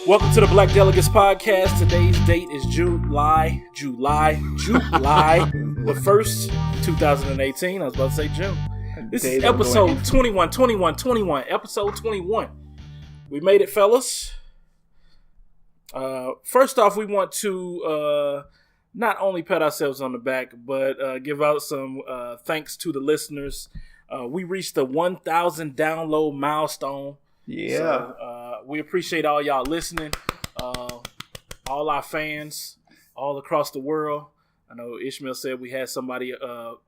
Welcome to the Black Delegates podcast. Today's date is July the 1st, 2018. I was about to say June. This is episode 21, episode 21. We made it, fellas. First off, we want to not only pat ourselves on the back, but give out some thanks to the listeners. We reached the 1,000 download milestone. Yeah. So, we appreciate all y'all listening, all our fans all across the world. I know Ishmael said we had somebody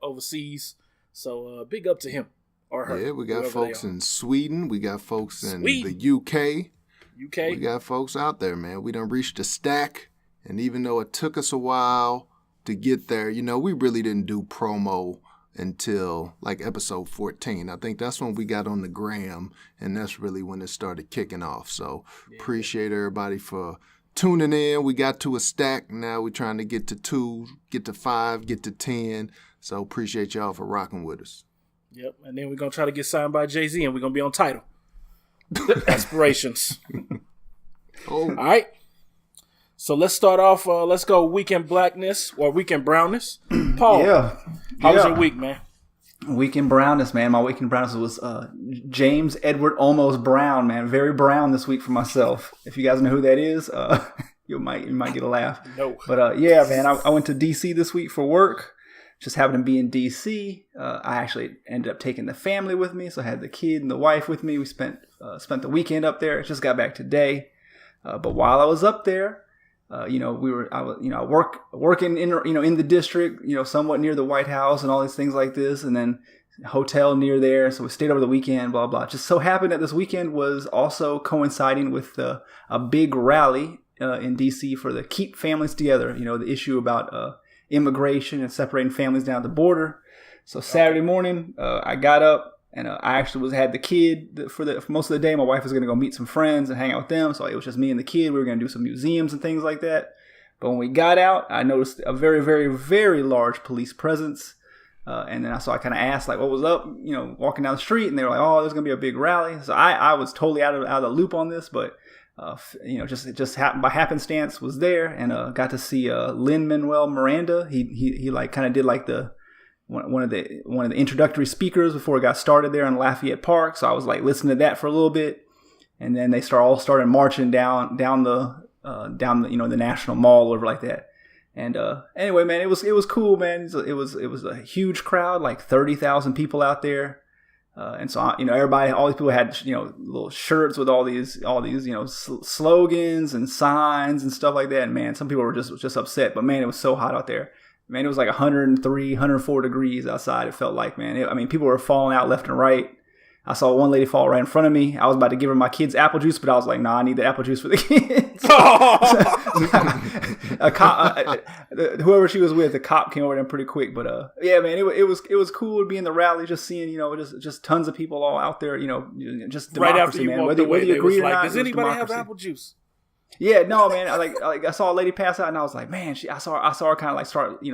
overseas, so big up to him or her. Yeah, we got folks in Sweden. We got folks in the UK. We got folks out there, man. We done reached a stack, and even though it took us a while to get there, you know, we really didn't do promo until like episode 14. I think that's when we got on the gram, and that's really when it started kicking off. So appreciate everybody for tuning in. We got to a stack. Now we're trying to get to 2, get to 5, get to 10. So appreciate y'all for rocking with us. Yep, and then we're going to try to get signed by Jay-Z, and we're going to be on Tidal. Aspirations. All right. So let's start off. Let's go Weekend Blackness or Weekend Brownness. Paul, how was your week, man? Weekend Brownness, man. My Weekend Brownness was James Edward Olmos Brown, man. Very brown this week for myself. If you guys know who that is, you might get a laugh. No. But yeah, man, I went to D.C. this week for work. Just happened to be in D.C. I actually ended up taking the family with me, so I had the kid and the wife with me. We spent the weekend up there. Just got back today. But while I was up there, I was working in the district, somewhat near the White House and all these things like this, and then hotel near there. So we stayed over the weekend, blah, blah. Just so happened that this weekend was also coinciding with a big rally in D.C. for the Keep Families Together, the issue about immigration and separating families down at the border. So Saturday morning, I got up. And I actually had the kid for most of the day. My wife was going to go meet some friends and hang out with them. So it was just me and the kid. We were going to do some museums and things like that. But when we got out, I noticed a very, very, very large police presence. And then I kind of asked, like, what was up, walking down the street. And they were like, oh, there's going to be a big rally. So I was totally out of the loop on this. But, just happened by happenstance was there. And got to see Lin-Manuel Miranda. He like kind of did like one of the introductory speakers before it got started there in Lafayette Park. So I was like listening to that for a little bit, and then they all started marching down the the National Mall over like that. And anyway, man, it was cool, man. It was a huge crowd, like 30,000 people out there. And so everybody, all these people had little shirts with all these slogans and signs and stuff like that. And man, some people were just upset, but man, it was so hot out there. Man, it was like 103, 104 degrees outside, it felt like, man. People were falling out left and right. I saw one lady fall right in front of me. I was about to give her my kids apple juice, but I was like, nah, I need the apple juice for the kids. A cop, whoever she was with, the cop came over there pretty quick. But yeah, man, it was cool to be in the rally, just seeing, just tons of people all out there, just democracy, right after you man. Whether you agree or not, does anybody have apple juice? Yeah, no, man. I saw a lady pass out, and I was like, man. I saw her kind of like start.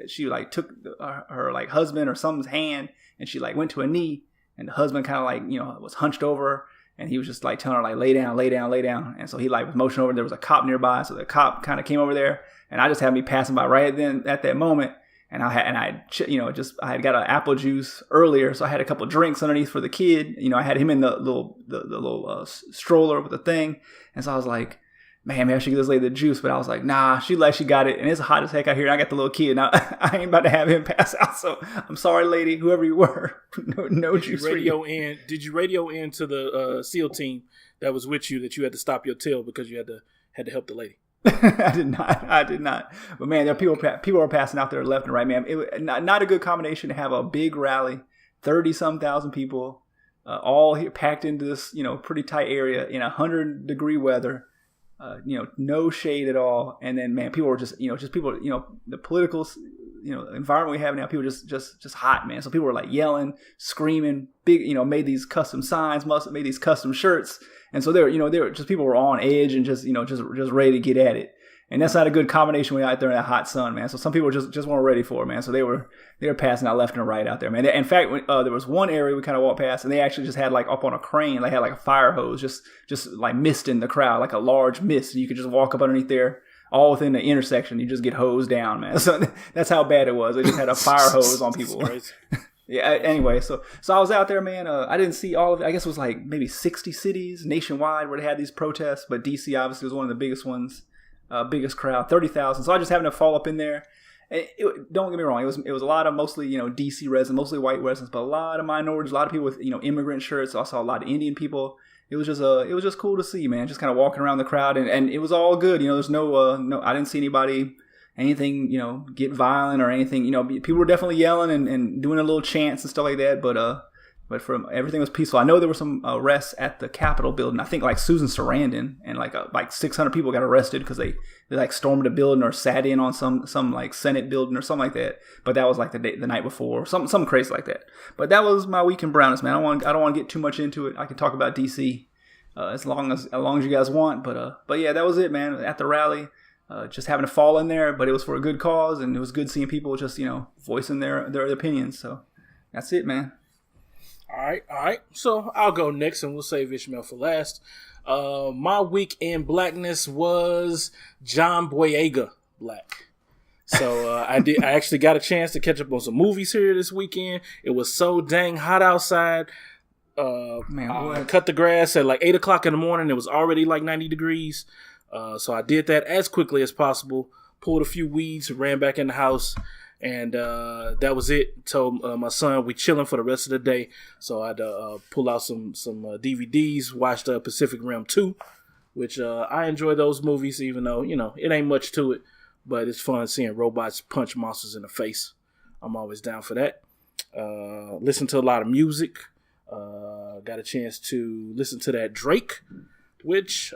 She like took her like husband or someone's hand, and she like went to a knee, and the husband kind of like was hunched over her, and he was just like telling her like lay down, lay down, lay down. And so he like was motioning over. There was a cop nearby, so the cop kind of came over there, and I just had me passing by right then at that moment, and I had got an apple juice earlier, so I had a couple of drinks underneath for the kid. I had him in the little stroller with the thing, and so I was like, man, maybe I should give this lady the juice. But I was like, nah, she got it. And it's hot as heck out here. And I got the little kid. And I ain't about to have him pass out. So I'm sorry, lady, whoever you were. No juice for you. Did you radio in to the SEAL team that was with you that you had to stop your till because you had to help the lady? I did not. But man, there are people are passing out there left and right, man. It was not a good combination to have a big rally, 30-some thousand people, all here packed into this, pretty tight area in 100-degree weather. No shade at all. And then, man, people were just people, the political, environment we have now, people just hot, man. So people were like yelling, screaming, big, made these custom signs, made these custom shirts. And so they were just, people were on edge and just ready to get at it. And that's not a good combination when you're out there in that hot sun, man. So some people just weren't ready for it, man. So they were passing out left and right out there, man. In fact, there was one area we kind of walked past, and they actually just had like up on a crane, they had like a fire hose, just like mist in the crowd, like a large mist. You could just walk up underneath there, all within the intersection. You just get hosed down, man. So that's how bad it was. They just had a fire hose on people. Yeah. Anyway, so I was out there, man. I didn't see all of it. I guess it was like maybe 60 cities nationwide where they had these protests, but DC obviously was one of the biggest ones, biggest crowd, 30,000. So I just happened to fall up in there. And don't get me wrong, it was a lot of mostly DC residents, mostly white residents, but a lot of minorities, a lot of people with immigrant shirts. I saw a lot of Indian people. It was just cool to see, man. Just kind of walking around the crowd, and it was all good. There's no I didn't see anybody. Anything, get violent or anything. People were definitely yelling and doing a little chants and stuff like that. But from everything was peaceful. I know there were some arrests at the Capitol building. I think like Susan Sarandon and like 600 people got arrested because they like stormed a building or sat in on some like Senate building or something like that. But that was like the night before, something crazy like that. But that was my week in Brownness, man. I don't want to get too much into it. I can talk about DC as long as you guys want. But yeah, that was it, man. At the rally. Just having to fall in there, but it was for a good cause, and it was good seeing people just, voicing their opinions. So that's it, man. All right. So I'll go next, and we'll save Ishmael for last. My week in blackness was John Boyega Black. So I actually got a chance to catch up on some movies here this weekend. It was so dang hot outside. I cut the grass at like 8 o'clock in the morning. It was already like 90 degrees. So I did that as quickly as possible, pulled a few weeds, ran back in the house, and that was it. Told my son we chilling for the rest of the day. So I had to pull out some DVDs, watched Pacific Rim 2, which I enjoy those movies, even though, it ain't much to it, but it's fun seeing robots punch monsters in the face. I'm always down for that. Listen to a lot of music. Got a chance to listen to that Drake, which...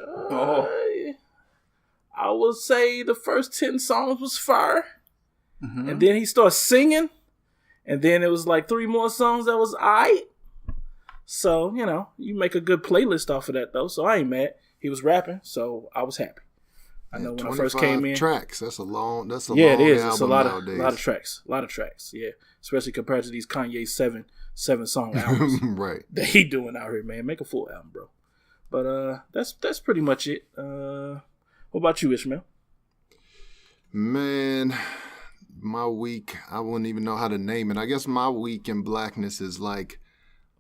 I will say the first 10 songs was fire. Mm-hmm. And then he started singing. And then it was like 3 more songs that was aight. So, you make a good playlist off of that, though. So I ain't mad. He was rapping, so I was happy. I know when I first came in. Tracks. That's a long it is. Album it's a lot nowadays. A lot of tracks. Yeah. Especially compared to these Kanye 7 song albums. Right. That he doing out here, man. Make a full album, bro. But that's pretty much it. What about you, Ishmael? Man, my week, I wouldn't even know how to name it. I guess my week in blackness is like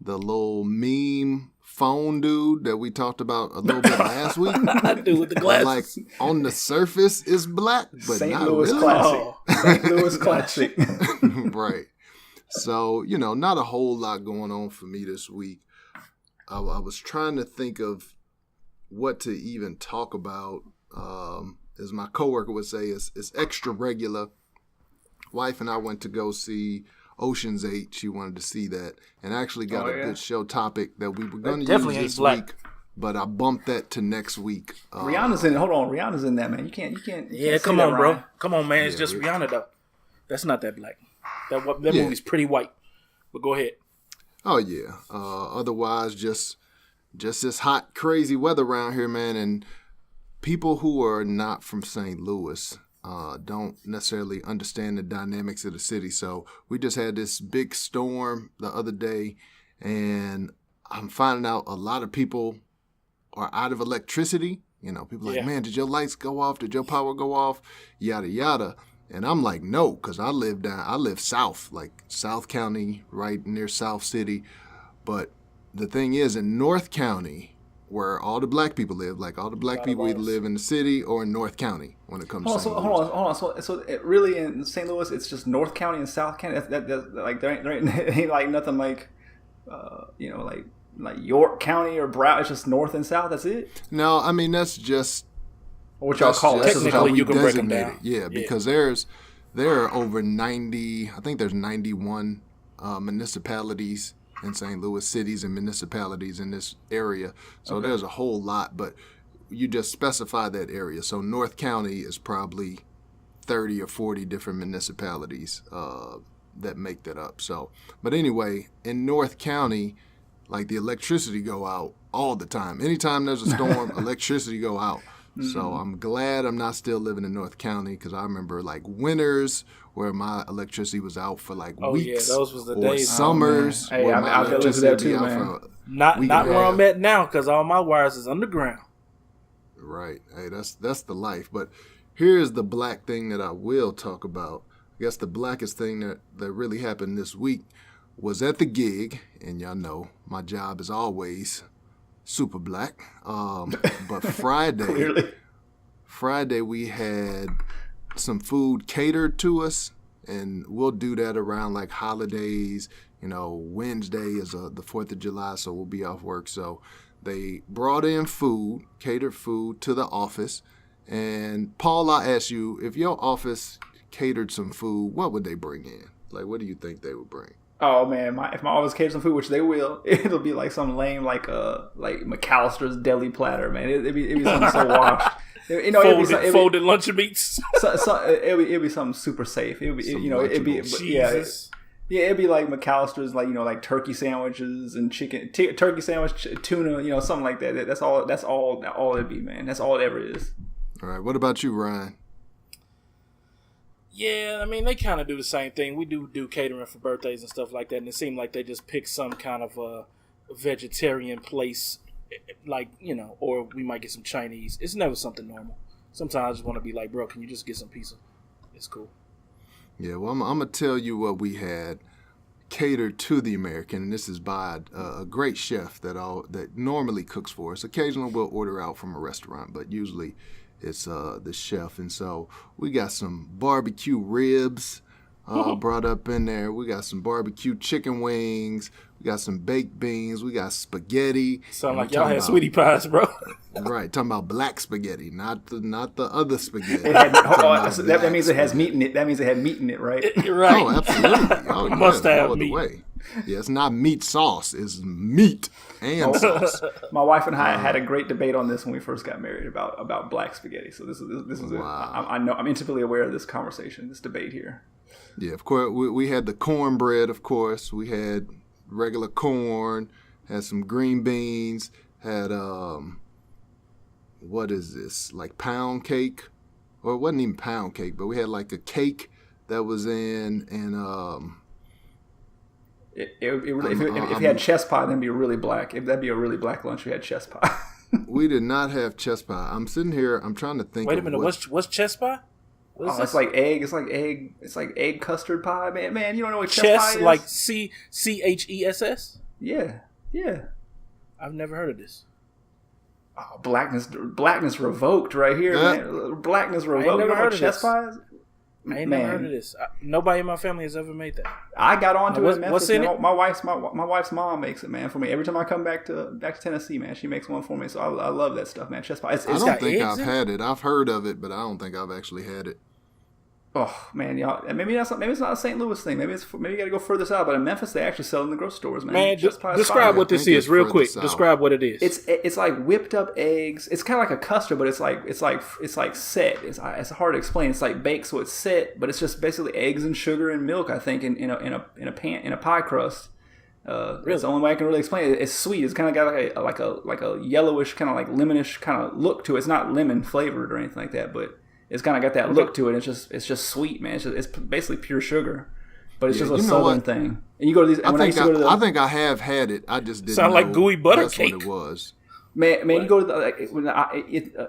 the little meme phone dude that we talked about a little bit last week. Dude with the glasses. Like on the surface is black, but St. not Louis really. Classic. St. Louis Classic. Right. So, not a whole lot going on for me this week. I was trying to think of what to even talk about. As my coworker would say, it's extra regular. Wife and I went to go see Ocean's 8. She wanted to see that, and actually got a good show topic that we were going to use this week. But I bumped that to next week. Rihanna's in. Hold on, Rihanna's in that, man. You can't. Yeah, come on, bro. Come on, man. It's just Rihanna though. That's not that black. That movie's pretty white. But go ahead. Oh yeah. Otherwise, just this hot, crazy weather around here, man, and people who are not from St. Louis don't necessarily understand the dynamics of the city. So we just had this big storm the other day, and I'm finding out a lot of people are out of electricity. People like, man, did your lights go off? Did your power go off? Yada, yada. And I'm like, no, because I live south, like South County, right near South City. But the thing is, in North County, where all the black people live, like all the black people either live in the city or in North County when it comes to St. Louis. Hold on. So it really in St. Louis, it's just North County and South County. Like there ain't like nothing like, like York County or Broward. It's just North and South. That's it. No, I mean that's just what y'all call it. Technically, you can break them down. Yeah, because there are over 90. I think there's 91 municipalities in St. Louis, cities and municipalities in this area. So there's a whole lot, but you just specify that area. So North County is probably 30 or 40 different municipalities that make that up. So, but anyway, in North County, like the electricity go out all the time. Anytime there's a storm, electricity go out. So I'm glad I'm not still living in North County, because I remember like winters where my electricity was out for like weeks. Yeah, those was the or days. Summers where my electricity would be out for not where I'm at now, because all my wires is underground. Right. Hey, that's the life. But here's the black thing that I will talk about. I guess the blackest thing that really happened this week was at the gig, and y'all know my job is always super black. But Friday we had some food catered to us, and we'll do that around like holidays. Wednesday is the 4th of July, so we'll be off work. So they brought in food, catered food to the office. And Paul, I asked you, if your office catered some food, what would they bring in? Like, what do you think they would bring? Oh man, if my office caters some food, which they will, it'll be like some lame like McAllister's deli platter, man. It'd be something so washed. Folded lunch meats. It'd be something super safe. It'd be it'd be like McAllister's, like turkey sandwiches and turkey sandwich, tuna, something like that. That's all it'd be, man. That's all it ever is. All right. What about you, Ryan? Yeah, I mean, they kind of do the same thing. We do catering for birthdays and stuff like that, and it seemed like they just pick some kind of a vegetarian place, or we might get some Chinese. It's never something normal. Sometimes I just want to be like, bro, can you just get some pizza? It's cool. Yeah, well, I'm going to tell you what we had catered to the American, and this is by a great chef that normally cooks for us. Occasionally we'll order out from a restaurant, but usually it's the chef. And so we got some barbecue ribs brought up in there. We got some barbecue chicken wings. We got some baked beans. We got spaghetti. Sound like y'all had sweetie pies, bro. Right, talking about black spaghetti, not the other spaghetti. That means it has meat in it. That means it had meat in it, right? Right. Oh, absolutely. Oh, yeah, must have no meat. Way. Yeah, it's not meat sauce. It's meat and sauce. My wife and I had a great debate on this when we first got married about black spaghetti. So this is wow. I know I'm intimately aware of this conversation, this debate here. Yeah, of course we had the cornbread. Of course, we had regular corn. Had some green beans. Had what is this? Like pound cake, or it wasn't even pound cake, but we had like a cake that was in and. If you had chess pie, then it'd be really black. That'd be a really black lunch. We had chess pie. We did not have chess pie. I'm sitting here. I'm trying to think. Wait a minute. What's chess pie? It's like egg. It's like egg custard pie. Man, you don't know what chess pie is? Like CHESS? Yeah. I've never heard of this. Oh, blackness revoked right here, man. Blackness revoked. I ain't never heard of chess pies. I ain't never heard of this. Nobody in my family has ever made that. I got onto it in Memphis. What's in it? My wife's mom makes it, man, for me. Every time I come back to Tennessee, man, she makes one for me. So I love that stuff, man. Chess pie. I don't think I've had it. I've heard of it, but I don't think I've actually had it. Oh man, y'all. Maybe it's not a St. Louis thing. Maybe you got to go further south. But in Memphis, they actually sell it in the grocery stores, man. Man, describe what this is real quick. Describe what it is. It's like whipped up eggs. It's kind of like a custard, but it's like set. It's hard to explain. It's like baked, so it's set, but it's just basically eggs and sugar and milk. I think in a pie crust. Really? That's the only way I can really explain it. It's sweet. It's kind of got like a yellowish, kind of like lemonish kind of look to it. It's not lemon flavored or anything like that, but it's kind of got that look to it. It's just sweet, man. It's basically pure sugar, but it's just a southern thing. And you go to these. I think I have had it. I just didn't. Sound like gooey butter that's cake. What it was. Man, you go to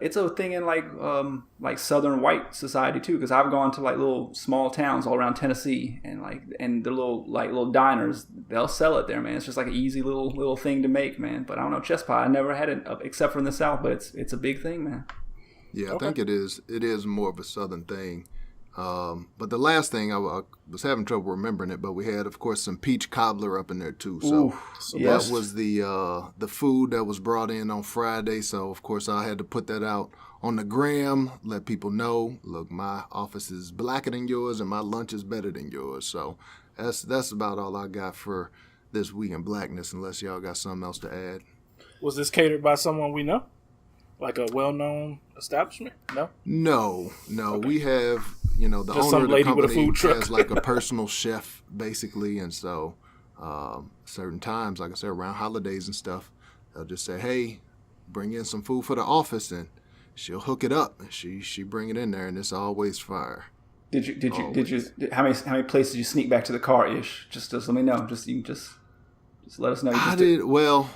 it's a thing in like Southern white society too. Because I've gone to like little small towns all around Tennessee, and the little diners, they'll sell it there, man. It's just like an easy little thing to make, man. But I don't know, chess pie. I never had it except for in the South, but it's a big thing, man. Yeah, I think it is. It is more of a Southern thing. But the last thing, I was having trouble remembering it, but we had, of course, some peach cobbler up in there too. So that was the food that was brought in on Friday. So, of course, I had to put that out on the gram, let people know, look, my office is blacker than yours and my lunch is better than yours. So that's about all I got for this week in blackness, unless y'all got something else to add. Was this catered by someone we know? Like a well-known establishment? No? No. Okay. We have, the just owner of the company has like a personal chef, basically. And so certain times, like I said, around holidays and stuff, they'll just say, hey, bring in some food for the office. And she'll hook it up. She bring it in there, and it's always fire. Did you how many places did you sneak back to the car ish? Just let me know. Just let us know. Well,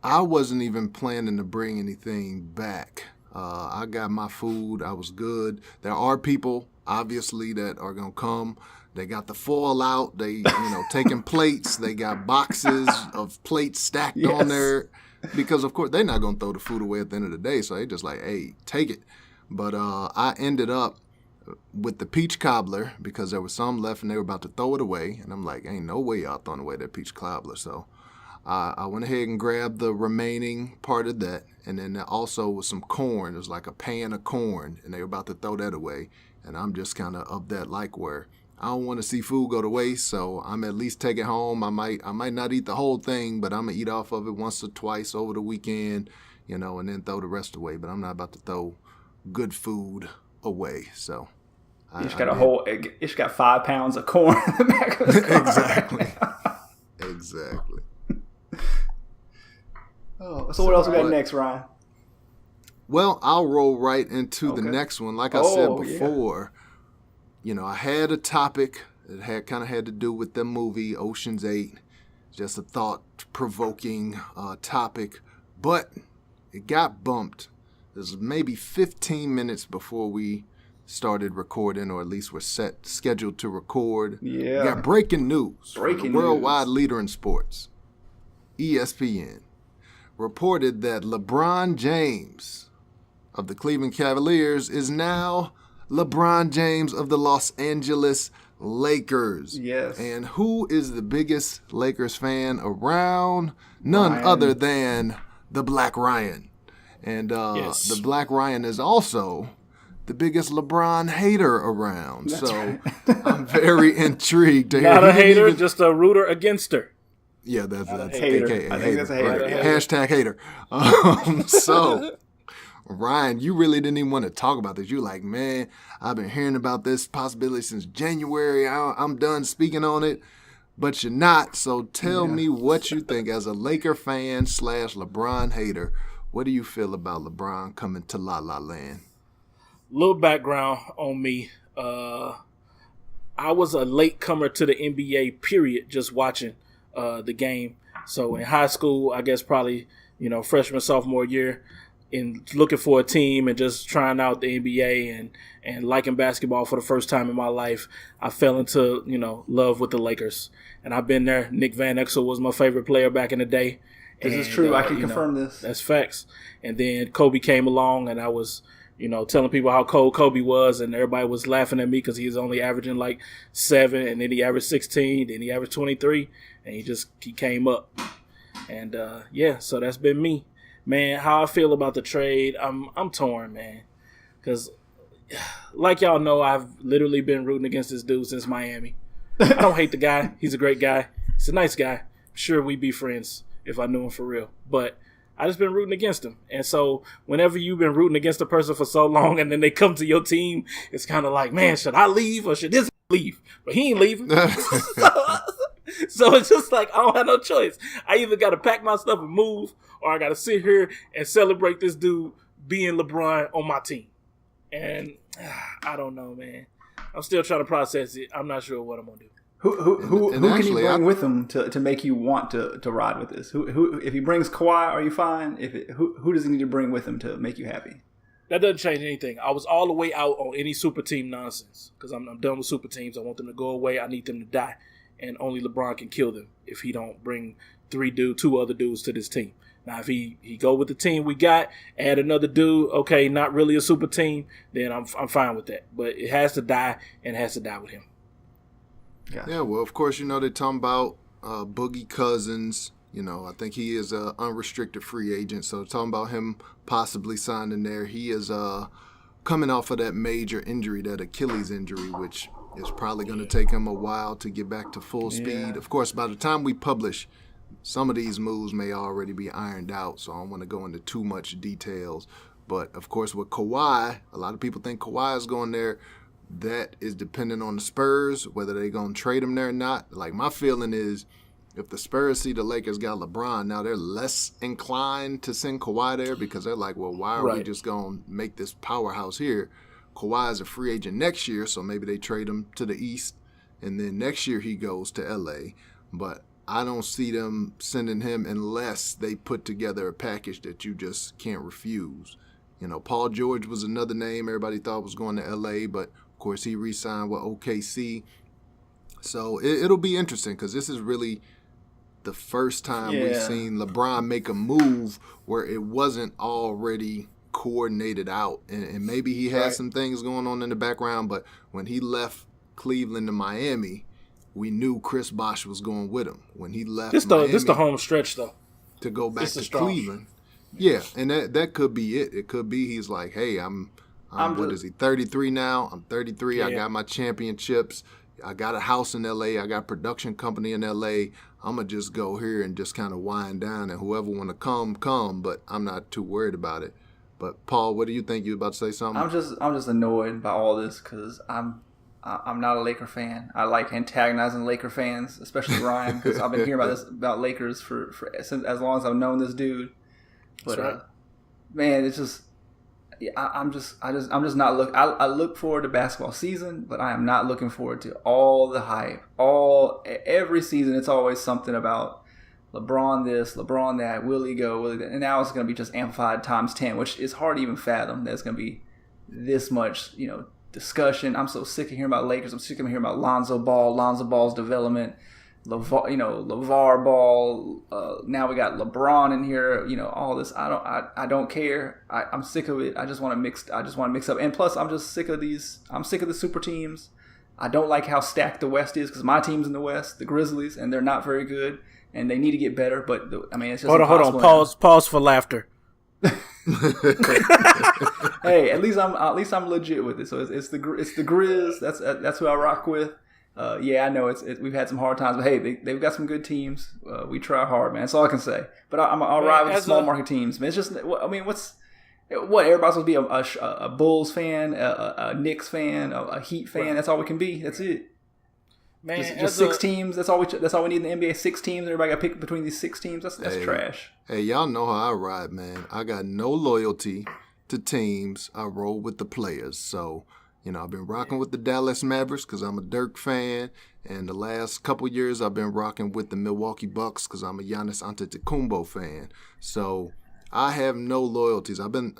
I wasn't even planning to bring anything back. I got my food. I was good. There are people obviously that are gonna come. They got the foil out. They taking plates. They got boxes of plates stacked on there because of course they're not gonna throw the food away at the end of the day. So they just like, hey, take it. But I ended up with the peach cobbler because there was some left and they were about to throw it away. And I'm like, ain't no way y'all throwing away that peach cobbler. So I went ahead and grabbed the remaining part of that. And then there also was some corn. It was like a pan of corn and they were about to throw that away. And I'm just kind of that like where I don't want to see food go to waste. So I'm at least take it home. I might not eat the whole thing, but I'm going to eat off of it once or twice over the weekend, and then throw the rest away. But I'm not about to throw good food away. So It's got 5 pounds of corn in the back of the car. Exactly. So what else we got next, Ryan? Well, I'll roll right into the next one. Like I said before, I had a topic that kind of had to do with the movie Ocean's 8. Just a thought-provoking topic, but it got bumped. It was maybe 15 minutes before we started recording, or at least we're scheduled to record. Yeah. We got breaking news. The worldwide leader in sports, ESPN, reported that LeBron James of the Cleveland Cavaliers is now LeBron James of the Los Angeles Lakers. Yes. And who is the biggest Lakers fan around? None other than the Black Ryan. And the Black Ryan is also the biggest LeBron hater around. That's right. I'm very intrigued to hear. Not a hater, just a rooter against her. Yeah, that's hater. AKA I think that's a hater. Right. Hashtag hater. So, Ryan, you really didn't even want to talk about this. You're like, man, I've been hearing about this possibility since January. I'm done speaking on it. But you're not. So tell me what you think as a Laker fan / LeBron hater. What do you feel about LeBron coming to La La Land? Little background on me. I was a late comer to the NBA, period, just watching the game. So in high school, I guess probably, freshman, sophomore year, in looking for a team and just trying out the NBA and liking basketball for the first time in my life, I fell into, love with the Lakers. And I've been there. Nick Van Exel was my favorite player back in the day. This is true. I can confirm this. That's facts. And then Kobe came along, and I was, telling people how cold Kobe was, and everybody was laughing at me because he was only averaging like 7, and then he averaged 16, then he averaged 23, and he came up. And so that's been me, man. How I feel about the trade, I'm torn, man, because like y'all know, I've literally been rooting against this dude since Miami. I don't hate the guy. He's a great guy. He's a nice guy. Sure, we'd be friends if I knew him for real. But I just been rooting against him. And so whenever you've been rooting against a person for so long and then they come to your team, it's kind of like, man, should I leave or should this leave? But he ain't leaving. So it's just like, I don't have no choice. I either got to pack my stuff and move, or I got to sit here and celebrate this dude being LeBron on my team. And I don't know, man. I'm still trying to process it. I'm not sure what I'm going to do. Who can you bring with him to make you want to ride with this? Who if he brings Kawhi, are you fine? Who does he need to bring with him to make you happy? That doesn't change anything. I was all the way out on any super team nonsense because I'm done with super teams. I want them to go away. I need them to die, and only LeBron can kill them if he don't bring 2 other dudes to this team. Now, if he go with the team we got, add another dude, okay, not really a super team, then I'm fine with that. But it has to die, and it has to die with him. Gotcha. Yeah, well, of course, they're talking about Boogie Cousins. I think he is an unrestricted free agent. So talking about him possibly signing there. He is coming off of that major injury, that Achilles injury, which is probably going to take him a while to get back to full speed. Yeah. Of course, by the time we publish, some of these moves may already be ironed out. So I don't want to go into too much details. But, of course, with Kawhi, a lot of people think Kawhi is going there. That is dependent on the Spurs, whether they're going to trade him there or not. Like, my feeling is if the Spurs see the Lakers got LeBron, now they're less inclined to send Kawhi there because they're like, well, why are we just going to make this powerhouse here? Kawhi is a free agent next year, so maybe they trade him to the East, and then next year he goes to L.A., but I don't see them sending him unless they put together a package that you just can't refuse. Paul George was another name everybody thought was going to L.A., but, of course, he re-signed with OKC. So it'll be interesting because this is really the first time we've seen LeBron make a move where it wasn't already coordinated out. And maybe he had some things going on in the background, but when he left Cleveland to Miami, we knew Chris Bosh was going with him. When he left Miami, this the home stretch, though. To go back to Cleveland. Yeah, and that could be it. It could be he's like, hey, I'm what is he, 33 now? I'm 33. Yeah. I got my championships. I got a house in L.A. I got a production company in L.A. I'm going to just go here and just kind of wind down, and whoever want to come, but I'm not too worried about it. But, Paul, what do you think? You about to say something? I'm just annoyed by all this because I'm not a Laker fan. I like antagonizing Laker fans, especially Ryan, because I've been hearing about Lakers for since as long as I've known this dude. But man, it's just I'm just not look. I look forward to basketball season, but I am not looking forward to all the hype. Every season, it's always something about LeBron this, LeBron that, will he go, and now it's going to be just amplified times 10, which is hard to even fathom. There's going to be this much, discussion. I'm so sick of hearing about Lakers. I'm sick of hearing about Lonzo Ball's development, LeVar Ball. Now we got LeBron in here. All this. I don't care. I'm sick of it. I just want to mix up. And plus, I'm just sick of these. I'm sick of the super teams. I don't like how stacked the West is because my team's in the West, the Grizzlies, and they're not very good, and they need to get better. But it's just hold on. Pause for laughter. Hey, at least I'm legit with it. So it's the Grizz. That's who I rock with. I know we've had some hard times, but hey, they've got some good teams. We try hard, man. That's all I can say. But I'll ride with the small market teams, man. It's just, everybody's supposed to be a Bulls fan, a Knicks fan, a Heat fan. Right. That's all we can be. That's it. Man, just 6 teams. That's all we need in the NBA. 6 teams. Everybody got to pick between these 6 teams. That's trash. Hey, y'all know how I ride, man. I got no loyalty to teams. I roll with the players. So, I've been rocking with the Dallas Mavericks because I'm a Dirk fan, and the last couple years I've been rocking with the Milwaukee Bucks because I'm a Giannis Antetokounmpo fan. So I have no loyalties. I've been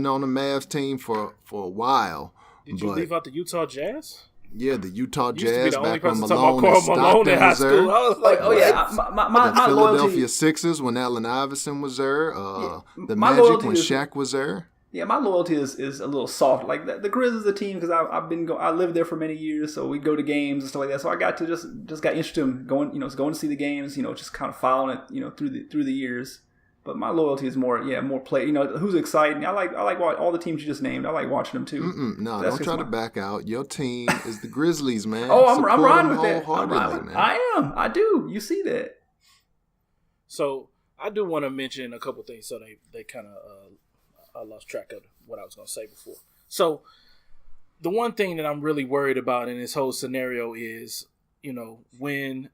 on the Mavs team for a while. Did you leave out the Utah Jazz? Yeah, the Utah Jazz back when Malone and Stockton was there. I was like, my Philadelphia loyalty. Sixers when Allen Iverson was there. The Magic when Shaq was there. Yeah, my loyalty is a little soft. Like the Grizz is a team because I lived there for many years, so we go to games and stuff like that. So I got to just got interested in going to see the games. Just kind of following it, through the years. But my loyalty is more play. Who's exciting? I like all the teams you just named. I like watching them too. No, don't try to back out. Your team is the Grizzlies, man. Oh, I'm riding with that. Man. I am. I do. You see that? So I do want to mention a couple things. So they kind of I lost track of what I was going to say before. So the one thing that I'm really worried about in this whole scenario is, when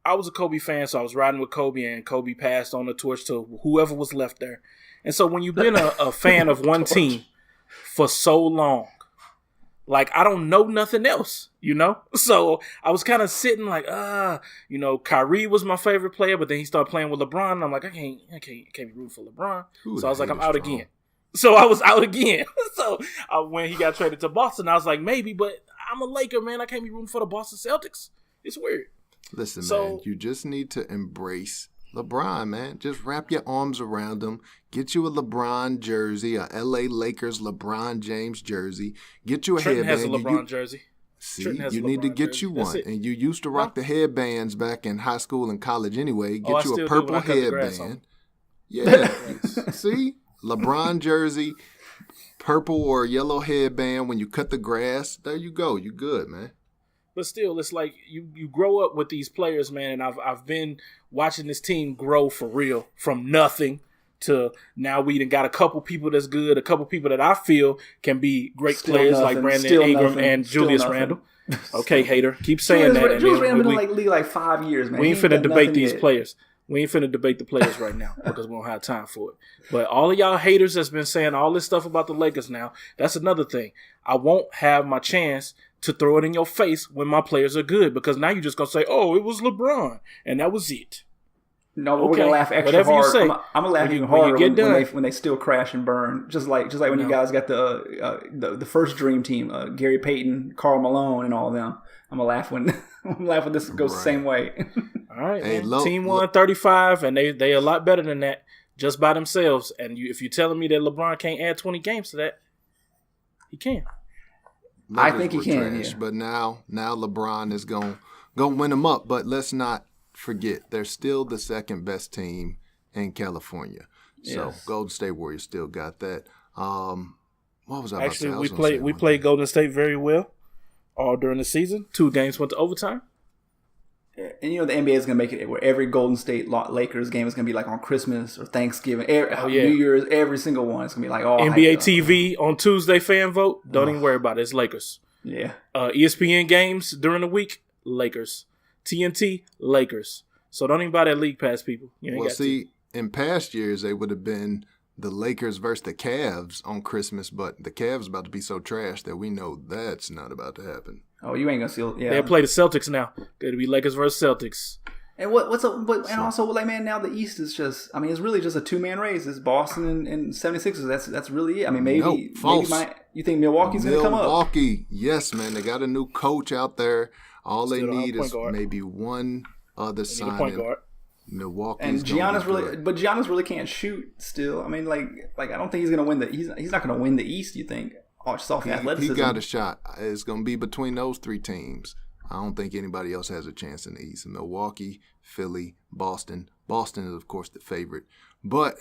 I was a Kobe fan, so I was riding with Kobe, and Kobe passed on the torch to whoever was left there. And so when you've been a fan of one team for so long, like, I don't know nothing else, So I was kind of sitting like, Kyrie was my favorite player, but then he started playing with LeBron, and I'm like, I can't be rooting for LeBron. So I was like, I'm out again. So I was out again. So when he got traded to Boston, I was like, maybe, but I'm a Laker, man. I can't be rooting for the Boston Celtics. It's weird. Listen, man, you just need to embrace LeBron, man. Just wrap your arms around him. Get you a LeBron jersey, a LA Lakers LeBron James jersey. Get you a Trenton headband. Has a LeBron jersey. See, you need to get you one. And you used to rock the headbands back in high school and college anyway. Get you a purple headband. Yeah. See? LeBron jersey, purple or yellow headband when you cut the grass. There you go. You good, man. But still, it's like you grow up with these players, man, and I've been watching this team grow for real from nothing to now. We done got a couple people that's good, a couple people that I feel can be great players like Brandon Ingram and Julius Randle. Okay, hater. Keep saying that. Julius Randle been in like league like 5 years, man. We ain't finna debate these players. We ain't finna debate the players right now because we don't have time for it. But all of y'all haters that's been saying all this stuff about the Lakers now, that's another thing. I won't have my chance to throw it in your face when my players are good because now you're just going to say, oh, it was LeBron, and that was it. No, we're going to laugh extra Whatever hard. You say, I'm going to laugh even harder when they still crash and burn. Just like when you guys got the first dream team, Gary Payton, Karl Malone, and all of them. I'm going to laugh when this goes the same way. All right, hey, team won 35, and they a lot better than that just by themselves. And if you're telling me that LeBron can't add 20 games to that, he can. I think he can, yeah. But now LeBron is going to win them up. But let's not forget, they're still the second best team in California. So yes. Golden State Warriors still got that. What was I about to say? We played Golden State very well all during the season. 2 games went to overtime. And the NBA is going to make it where every Golden State Lakers game is going to be like on Christmas or Thanksgiving, New Year's, every single one. It's going to be like all NBA TV on Tuesday fan vote. Don't even worry about it. It's Lakers. Yeah. ESPN games during the week, Lakers. TNT, Lakers. So don't even buy that league pass, people. In past years, they would have been the Lakers versus the Cavs on Christmas, but the Cavs about to be so trash that we know that's not about to happen. Oh, you ain't gonna see. Yeah, they'll play the Celtics now. It'll be Lakers versus Celtics. And now the East is just. I mean, it's really just a 2-man race. It's Boston and 76ers. That's really it. I mean, maybe you think Milwaukee's gonna come up? Milwaukee, yes, man. They got a new coach out there. All they need is maybe one other signing. Milwaukee and Giannis really can't shoot still. I mean, like I don't think he's gonna win he's not gonna win the East. You think? Soft athleticism. He got a shot. It's going to be between those 3 teams. I don't think anybody else has a chance in the East. Milwaukee, Philly, Boston. Boston is, of course, the favorite. But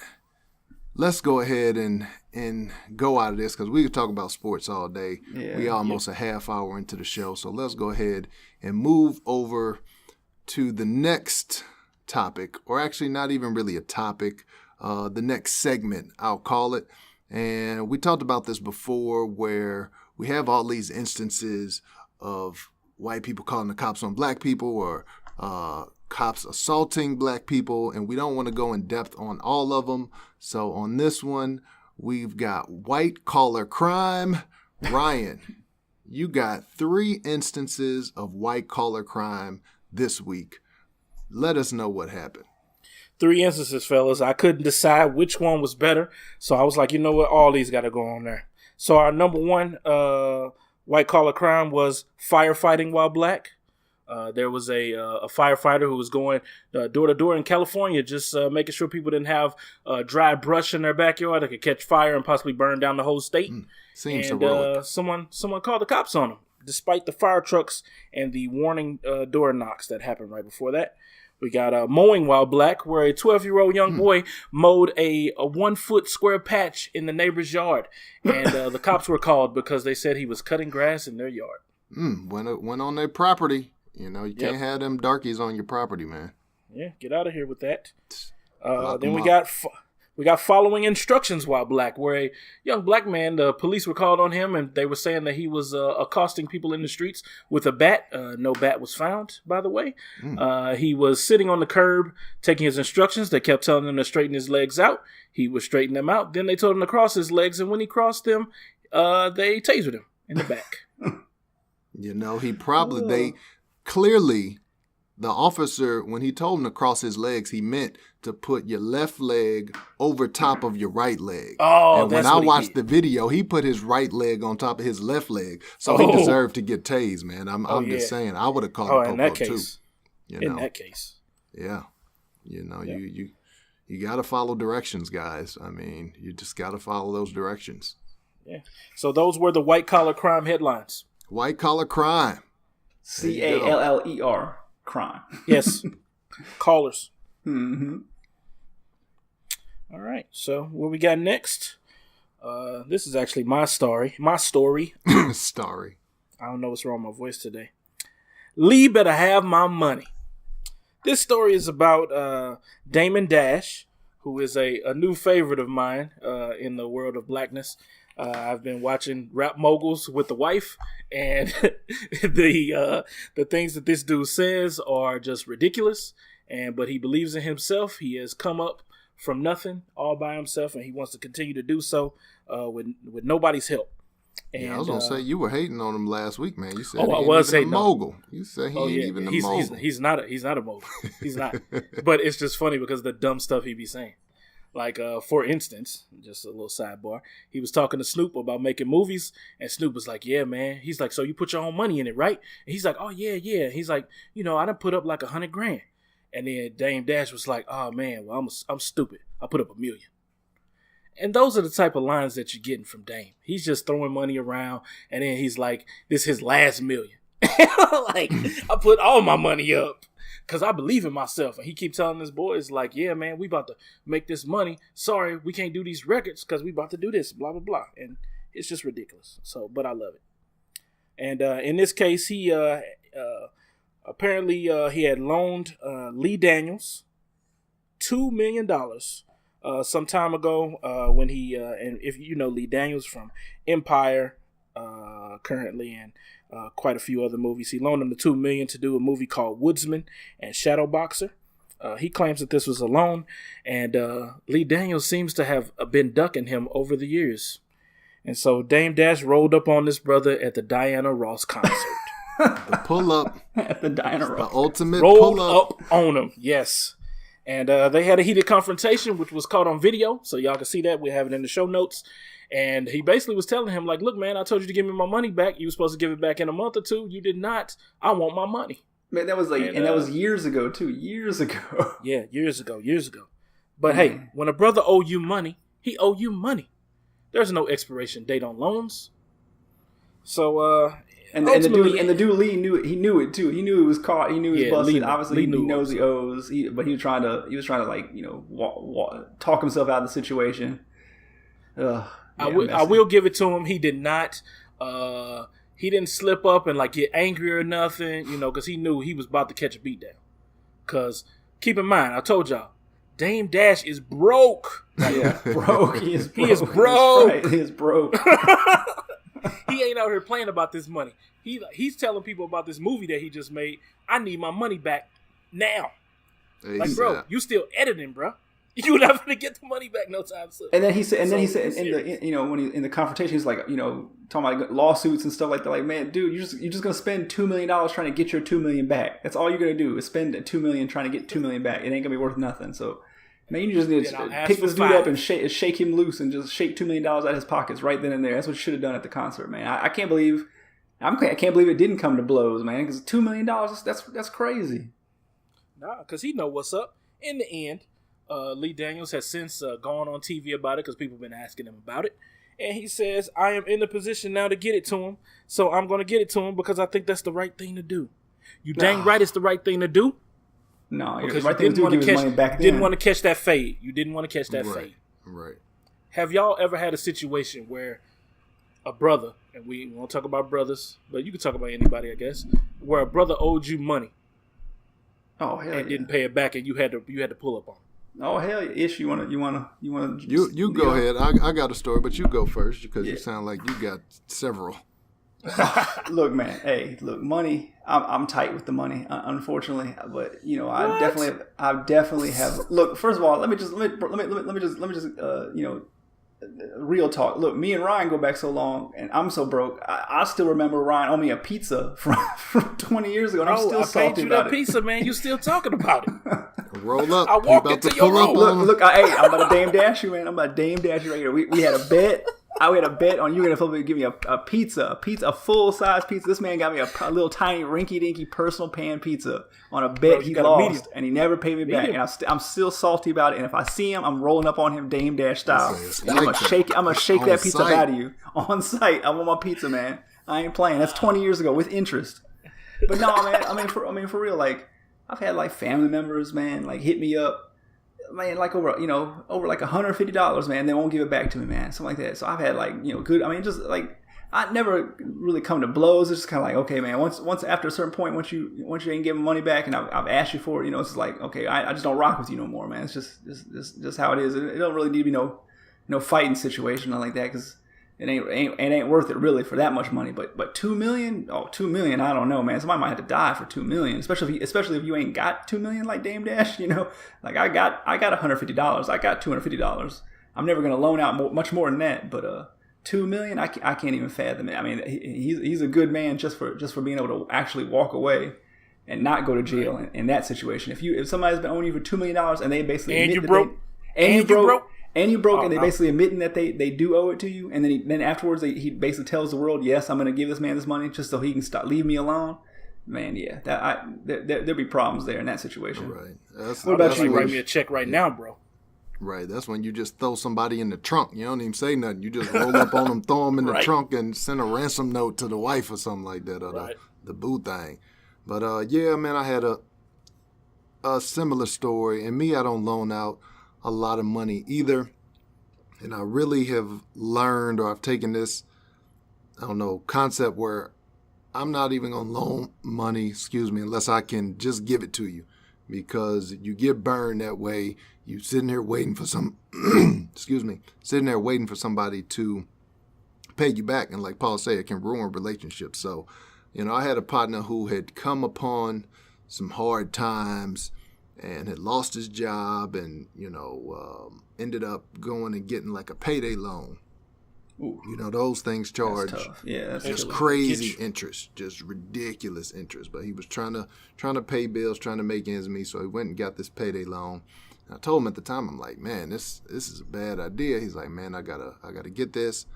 let's go ahead and go out of this because we could talk about sports all day. Yeah, we almost a half hour into the show. So let's go ahead and move over to the next topic, or actually not even really a topic, the next segment, I'll call it. And we talked about this before where we have all these instances of white people calling the cops on black people or cops assaulting black people, and we don't want to go in depth on all of them. So on this one, we've got white collar crime. Ryan, you got 3 instances of white collar crime this week. Let us know what happened. 3 instances, fellas. I couldn't decide which one was better, so I was like, you know what? All these got to go on there. So our number 1 white-collar crime was firefighting while black. There was a firefighter who was going door-to-door in California, just making sure people didn't have dry brush in their backyard that could catch fire and possibly burn down the whole state. Seems heroic. Someone called the cops on him, despite the fire trucks and the warning door knocks that happened right before that. We got mowing while black, where a 12-year-old young boy mowed a 1-foot square patch in the neighbor's yard. And the cops were called because they said he was cutting grass in their yard. Went on their property. You can't have them darkies on your property, man. Yeah, get out of here with that. Then we got following instructions while black, where a young black man, the police were called on him, and they were saying that he was accosting people in the streets with a bat. No bat was found, by the way. He was sitting on the curb, taking his instructions. They kept telling him to straighten his legs out. He was straightening them out. Then they told him to cross his legs, and when he crossed them, they tasered him in the back. The officer, when he told him to cross his legs, he meant to put your left leg over top of your right leg. Oh, and when I watched the video, he put his right leg on top of his left leg, so he deserved to get tased, man. I'm just saying, I would have called him Popo too. In that case, yeah, you got to follow directions, guys. I mean, you just got to follow those directions. Yeah. So those were the white collar crime headlines. White collar crime. CALLER. Crime. Yes. Callers. Mm-hmm. All right. So what we got next? This is actually my story. Story. I don't know what's wrong with my voice today. Lee better have my money. This story is about Damon Dash, who is a new favorite of mine in the world of blackness. I've been watching Rap Moguls with the wife, and the things that this dude says are just ridiculous. But he believes in himself. He has come up from nothing all by himself, and he wants to continue to do so with nobody's help. And, I was gonna say, you were hating on him last week, man. You said I was hating a mogul. You said he ain't even a mogul. He's not a mogul. He's not. But it's just funny because of the dumb stuff he be saying. Like, for instance, just a little sidebar, he was talking to Snoop about making movies, and Snoop was like, yeah, man. He's like, so you put your own money in it, right? And he's like, oh, yeah. He's like, I done put up like $100,000. And then Dame Dash was like, oh, man, well, I'm stupid. I put up $1 million. And those are the type of lines that you're getting from Dame. He's just throwing money around, and then he's like, this is his last $1 million. Like, I put all my money up because I believe in myself. And he keeps telling his boys, like, yeah, man, we about to make this money. Sorry, we can't do these records because we about to do this, blah, blah, blah. And it's just ridiculous. So, but I love it. And in this case, he apparently he had loaned Lee Daniels $2 million some time ago when he and if you know Lee Daniels from Empire currently and quite a few other movies, he loaned him the $2 million to do a movie called Woodsman and Shadowboxer. He claims that this was a loan, and Lee Daniels seems to have been ducking him over the years. And so Dame Dash rolled up on this brother at the Diana Ross concert. The pull up at the Diana Ross, the ultimate rolled pull up on him. Yes. And they had a heated confrontation, which was caught on video. So y'all can see that. We have it in the show notes. And he basically was telling him, like, look, man, I told you to give me my money back. You were supposed to give it back in a month or two. You did not. I want my money. Man, that was like, and that was years ago, too. Years ago. Yeah, years ago. But hey, when a brother owe you money, he owe you money. There's no expiration date on loans. So, And the dude Lee knew it too. He knew it was caught. He knew he was busted. Lee, Obviously, he knows he owes. But he was trying to like talk himself out of the situation. I will give it to him. He did not. He didn't slip up and like get angry or nothing. Because he knew he was about to catch a beat down. Because keep in mind, I told y'all, Dame Dash is broke. Yeah, broke. He is broke. He is broke. Right. He is broke. He ain't out here playing about this money. He's telling people about this movie that he just made. I need my money back now. Like, bro, you still editing, bro. You're not gonna get the money back no time soon. And then he said, when he in the confrontation, he's like, talking about lawsuits and stuff like that. Like, man, dude, you're just gonna spend $2 million trying to get your $2 million back. That's all you're gonna do is spend $2 million trying to get $2 million back. It ain't gonna be worth nothing. So, man, you just need to pick this dude up and shake him loose and just shake $2 million out of his pockets right then and there. That's what you should have done at the concert, man. I can't believe it didn't come to blows, man. Because $2 million, that's crazy. Nah, because he know what's up. In the end, Lee Daniels has since gone on TV about it because people have been asking him about it. And he says, I am in the position now to get it to him. So I'm going to get it to him because I think that's the right thing to do. You dang right it's the right thing to do. No, because right thing to do, give his money back then. Didn't want to catch that fade. You didn't want to catch that fade. Right. Have y'all ever had a situation where a brother, and we won't talk about brothers, but you can talk about anybody, I guess, where a brother owed you money didn't pay it back, and you had to pull up on him? Oh hell yeah! Ish, you wanna you go ahead. I got a story, but you go first because you sound like you got several. Look, man. Hey, look, money. I'm tight with the money, unfortunately. But I definitely have. Look, first of all, let me just real talk. Look, me and Ryan go back so long, and I'm so broke. I still remember Ryan owed me a pizza from 20 years ago, and I'm still salty about it. I paid you that pizza, man. You still talking about it? Roll up. I walked into your room. Look. I'm about to Dame Dash you, man. I'm about to Dame Dash you right here. We had a bet. I had a bet on you going to give me a pizza, a full-size pizza. This man got me a little tiny, rinky-dinky personal pan pizza on a bet he lost, and he never paid me back. And I'm still salty about it. And if I see him, I'm rolling up on him Dame Dash style. I'm gonna shake that pizza out of you on site. I want my pizza, man. I ain't playing. That's 20 years ago with interest. But no, man. I mean for real. Like, I've had like family members, man, like hit me up. Man, like over like $150, man. They won't give it back to me, man. Something like that. So I've had like, good. I mean, just like I never really come to blows. It's just kind of like, okay, man, once after a certain point, once you ain't giving money back and I've asked you for it, it's just like, okay, I just don't rock with you no more, man. It's just how it is. It don't really need to be no fighting situation or like that, because it ain't worth it really for that much money. But $2 million, $2 million, I don't know, man. Somebody might have to die for $2 million, especially if you ain't got $2 million like Dame Dash. Like I got $150, I got $250. I'm never gonna loan out much more than that, but $2 million, I can't even fathom it. I mean, he's a good man just for being able to actually walk away and not go to jail in that situation. If somebody's been owing you for $2 million and they basically and you broke, and they basically admitting that they do owe it to you, and then afterwards he basically tells the world, yes, I'm going to give this man this money just so he can leave me alone. Man, yeah, there'll be problems there in that situation. Right. What about you? Write me a check right now, bro. Right, that's when you just throw somebody in the trunk. You don't even say nothing. You just roll up on them, throw them in the trunk, and send a ransom note to the wife or something like that, or the boo thing. But yeah, man, I had a similar story. And me, I don't loan out a lot of money either. And I really have learned, or I've taken this, concept where I'm not even going to loan money, unless I can just give it to you. Because you get burned that way. You sitting there waiting for sitting there waiting for somebody to pay you back. And like Paul said, it can ruin relationships. So, I had a partner who had come upon some hard times and had lost his job and, ended up going and getting like a payday loan. Ooh. Those things charge that's just crazy interest, just ridiculous interest. But he was trying to pay bills, trying to make ends meet. So he went and got this payday loan. And I told him at the time, I'm like, man, this is a bad idea. He's like, man, I gotta get this.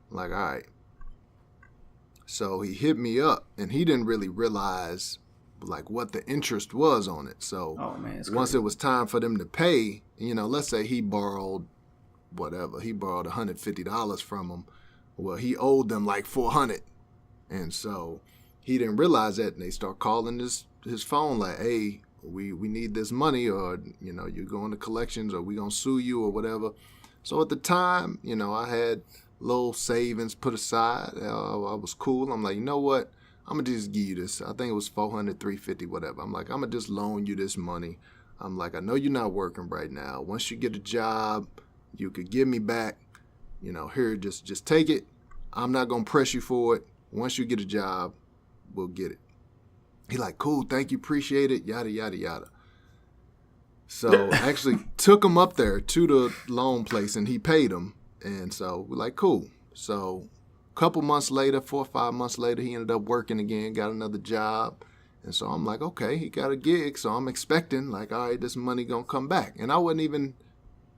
I'm like, all right. So he hit me up, and he didn't really realize like what the interest was on it. So once it was time for them to pay, let's say he borrowed $150 from him. Well, he owed them like $400. And so he didn't realize that, and they start calling his phone like, hey, we need this money, or, you're going to collections, or we going to sue you or whatever. So at the time, I had little savings put aside. I was cool. I'm like, you know what? I'm going to just give you this. I think it was $400, $350, whatever. I'm like, I'm going to just loan you this money. I'm like, I know you're not working right now. Once you get a job, you could give me back, here, just take it. I'm not going to press you for it. Once you get a job, we'll get it. He like, cool, thank you, appreciate it, yada, yada, yada. So I actually took him up there to the loan place, and he paid him. And so we're like, cool. So a couple months later, 4 or 5 months later, he ended up working again, got another job. And so I'm like, okay, he got a gig. So I'm expecting, like, all right, this money going to come back. And I wasn't even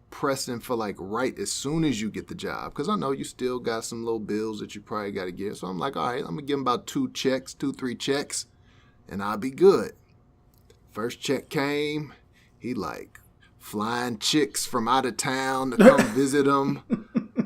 pressing for like right as soon as you get the job, because I know you still got some little bills that you probably got to give. So I'm like, all right, I'm going to give him about 3 checks, and I'll be good. First check came, he like flying chicks from out of town to come visit him.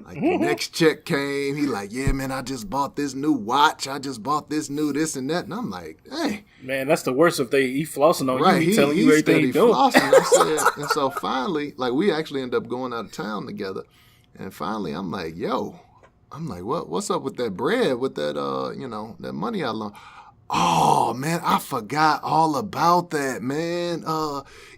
Like the next check came, he like, yeah, man, I just bought this new watch. I just bought this new this and that. And I'm like, hey. Man, that's the worst if he flossing on you. He telling you everything he doing. Flossing. I said, and so finally, like we actually end up going out of town together. And finally, I'm like, what's up with that bread, with that, that money I loaned? Oh, man, I forgot all about that, man.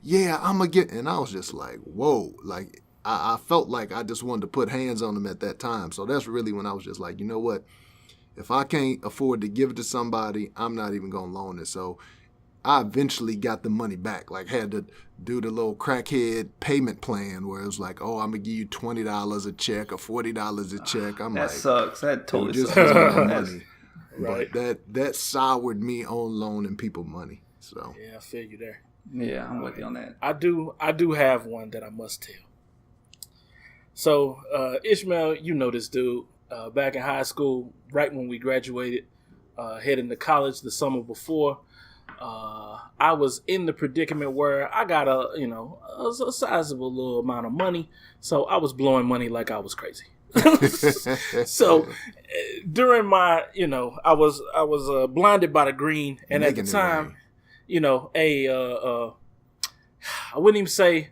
Yeah, I'm going to get, and I was just like, whoa, like, I felt like I just wanted to put hands on him at that time. So that's really when I was just like, you know what? If I can't afford to give it to somebody, I'm not even going to loan it. So I eventually got the money back. Like had to do the little crackhead payment plan where it was like, oh, I'm going to give you $20 a check or $40 a check. I'm that like, sucks. That totally just sucks. money. Right. But that soured me on loaning people money. So yeah, I feel you there. Yeah, I'm with you on that. I do have one that I must tell. So, Ishmael, you know this dude. Back in high school, right when we graduated, heading to college the summer before, I was in the predicament where I got a sizable little amount of money. So I was blowing money like I was crazy. So during my, I was blinded by the green, and at the time, I wouldn't even say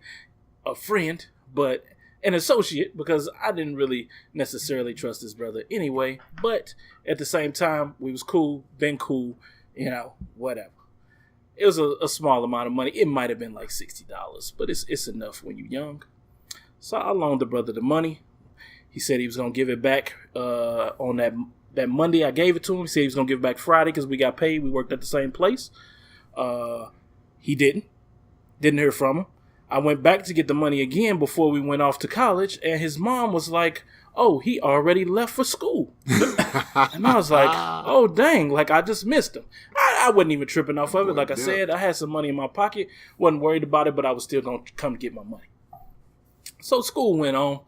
a friend, but an associate because I didn't really necessarily trust this brother anyway. But at the same time, we was cool, been cool, whatever. It was a small amount of money. It might have been like $60, but it's enough when you're young. So I loaned the brother the money. He said he was going to give it back on that Monday. I gave it to him. He said he was going to give it back Friday because we got paid. We worked at the same place. He didn't. Didn't hear from him. I went back to get the money again before we went off to college, and his mom was like, oh, he already left for school. And I was like, oh, dang, like I just missed him. I wasn't even tripping off of it. Like I said, I had some money in my pocket. Wasn't worried about it, but I was still going to come get my money. So school went on,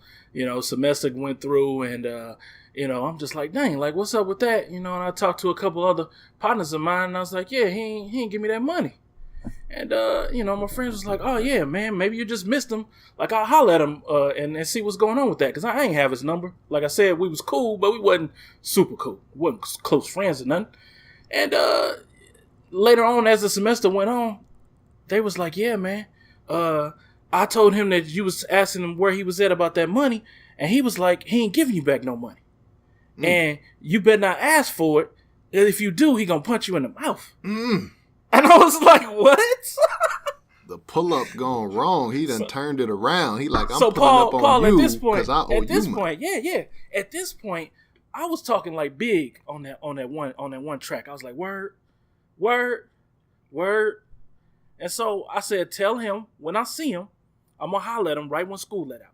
semester went through, and, I'm just like, dang, like, what's up with that? And I talked to a couple other partners of mine, and I was like, yeah, he ain't give me that money. And, my friends was like, oh, yeah, man, maybe you just missed him. Like, I'll holler at him and see what's going on with that. Because I ain't have his number. Like I said, we was cool, but we wasn't super cool. We wasn't close friends or nothing. And later on, as the semester went on, they was like, yeah, man, I told him that you was asking him where he was at about that money. And he was like, he ain't giving you back no money. And you better not ask for it. If you do, he gonna punch you in the mouth. And I was like, what? The pull-up gone wrong. He done turned it around. He like, I'm so pulling up on Paul, you at this point, because I owe you money. yeah. At this point, I was talking like big on that one track. I was like, word. And so I said, tell him when I see him, I'm gonna holler at him right when school let out.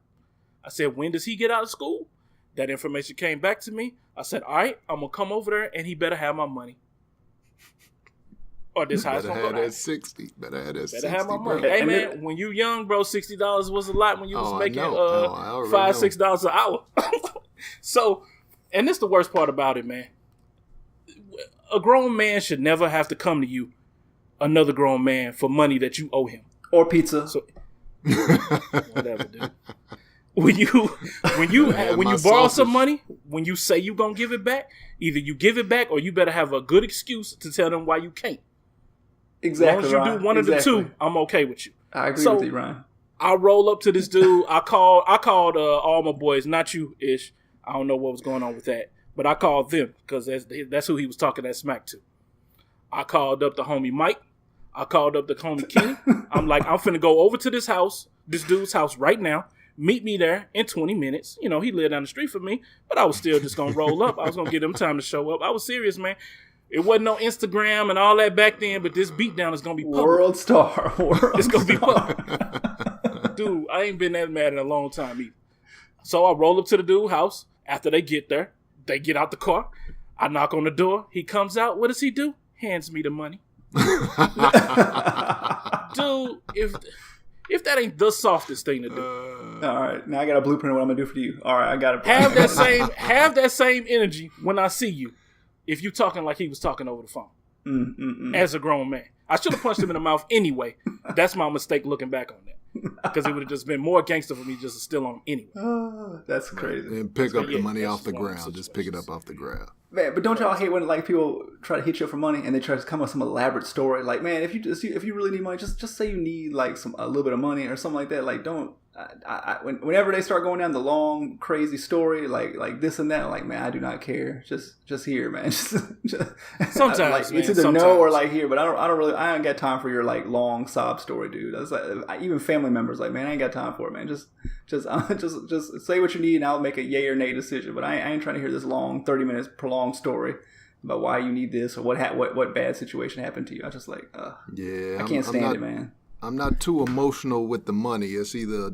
I said, when does he get out of school? That information came back to me. I said, all right, I'm gonna come over there and he better have my money. Or this house gonna go down. 60. Better have that 60. Better have my money. Bro. Hey man, when you young, bro, $60 was a lot when you was making $5, $6 an hour. So, and this is the worst part about it, man. A grown man should never have to come to you, another grown man, for money that you owe him. Or pizza. So, whatever, dude. When you borrow some money, when you say you gonna give it back, either you give it back or you better have a good excuse to tell them why you can't. Exactly. As long as you do one of the two, I'm okay with you. I agree with you, Ryan. I roll up to this dude. I called all my boys, not you, Ish. I don't know what was going on with that, but I called them because that's who he was talking that smack to. I called up the homie Mike. I called up the homie Kenny. I'm like, I'm finna go over to this dude's house right now. Meet me there in 20 minutes. He lived down the street from me, but I was still just going to roll up. I was going to give them time to show up. I was serious, man. It wasn't no Instagram and all that back then, but this beatdown is going to be public. World star. It's going to be public. Dude, I ain't been that mad in a long time either. So I roll up to the dude's house. After they get there, they get out the car. I knock on the door. He comes out. What does he do? Hands me the money. Dude, if that ain't the softest thing to do. All right, now I got a blueprint of what I'm gonna do for you. All right, I got it. Have that same energy when I see you. If you talking like he was talking over the phone, as a grown man, I should have punched him in the mouth anyway. That's my mistake looking back on that, because it would have just been more gangster for me just to steal on him anyway. That's crazy. And pick up the money off the ground. Just pick it up off the ground. Man, but don't y'all hate when like people try to hit you up for money and they try to come up with some elaborate story? Like, man, if you really need money, just say you need like a little bit of money or something like that. Like, don't. Whenever they start going down the long, crazy story, like this and that, like, man, I do not care. Just here, man. Sometimes, like, man, it's either no or like here, but I don't got time for your like long sob story, dude. That's like, even family members, like, man, I ain't got time for it, man. Just say what you need, and I'll make a yay or nay decision. But I ain't trying to hear this long, 30 minutes prolonged story about why you need this or what bad situation happened to you. I just like, I can't stand it, man. I'm not too emotional with the money. It's either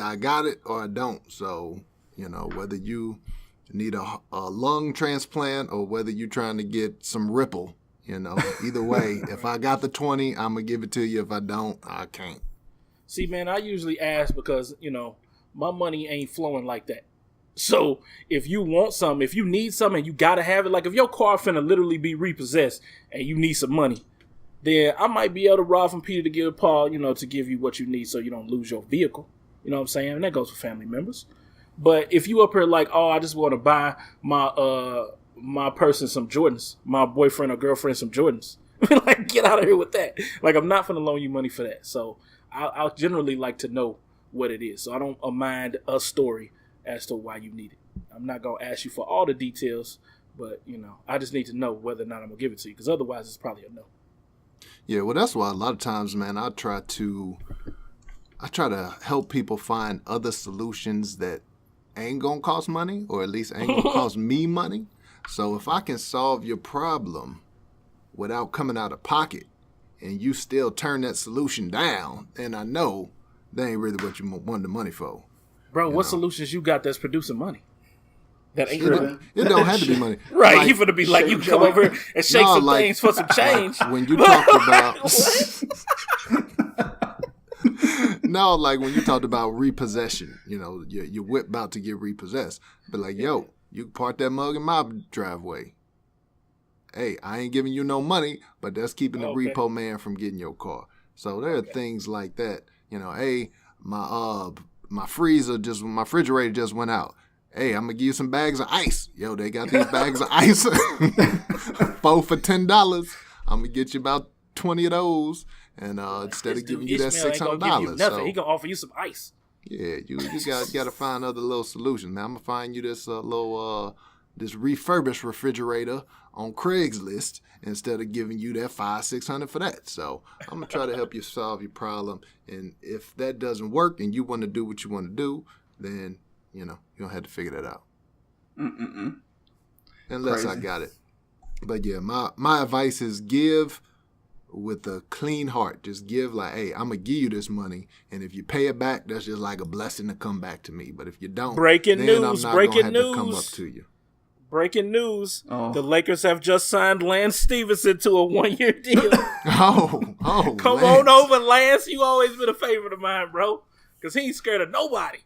I got it or I don't. So, whether you need a lung transplant or whether you're trying to get some Ripple, either way, if I got the 20, I'm going to give it to you. If I don't, I can't. See, man, I usually ask because, my money ain't flowing like that. So if you want something, if you need something and you got to have it, like if your car finna literally be repossessed and you need some money, then I might be able to rob from Peter to give Paul, to give you what you need so you don't lose your vehicle. You know what I'm saying? And that goes for family members. But if you up here like, oh, I just want to buy my person some Jordans, my boyfriend or girlfriend some Jordans, like, get out of here with that. Like, I'm not going to loan you money for that. So I generally like to know what it is. So I don't mind a story as to why you need it. I'm not going to ask you for all the details, but, I just need to know whether or not I'm going to give it to you, because otherwise it's probably a no. Yeah, well, that's why a lot of times, man, I try to help people find other solutions that ain't going to cost money, or at least ain't going to cost me money. So if I can solve your problem without coming out of pocket, and you still turn that solution down, then I know that ain't really what you wanted the money for. Bro, what solutions you got that's producing money? That ain't it don't have to be money. Right, like, you finna be like, you come over and shake some things for some change. When you talked about... No, like when you talked about repossession, your whip about to get repossessed. But like, yo, you can park that mug in my driveway. Hey, I ain't giving you no money, but that's keeping the repo man from getting your car. So there are things like that. Hey, my refrigerator just went out. Hey, I'm gonna give you some bags of ice. Yo, they got these bags of ice, 4 for $10. I'm gonna get you about 20 of those, and instead of giving you that $600, so he gonna offer you some ice. Yeah, you got to find other little solutions. Now I'm gonna find you this this refurbished refrigerator on Craigslist instead of giving you that $500-600 for that. So I'm gonna try to help you solve your problem, and if that doesn't work and you want to do what you want to do, then you don't have to figure that out. Unless I got it. But yeah, my advice is give with a clean heart. Just give like, hey, I'm going to give you this money, and if you pay it back, that's just like a blessing to come back to me. But if you don't, breaking then news, I'm not going to have to come up to you. Breaking news. Oh. The Lakers have just signed Lance Stevenson to a 1-year deal. Come on over, Lance. You always been a favorite of mine, bro, because he ain't scared of nobody.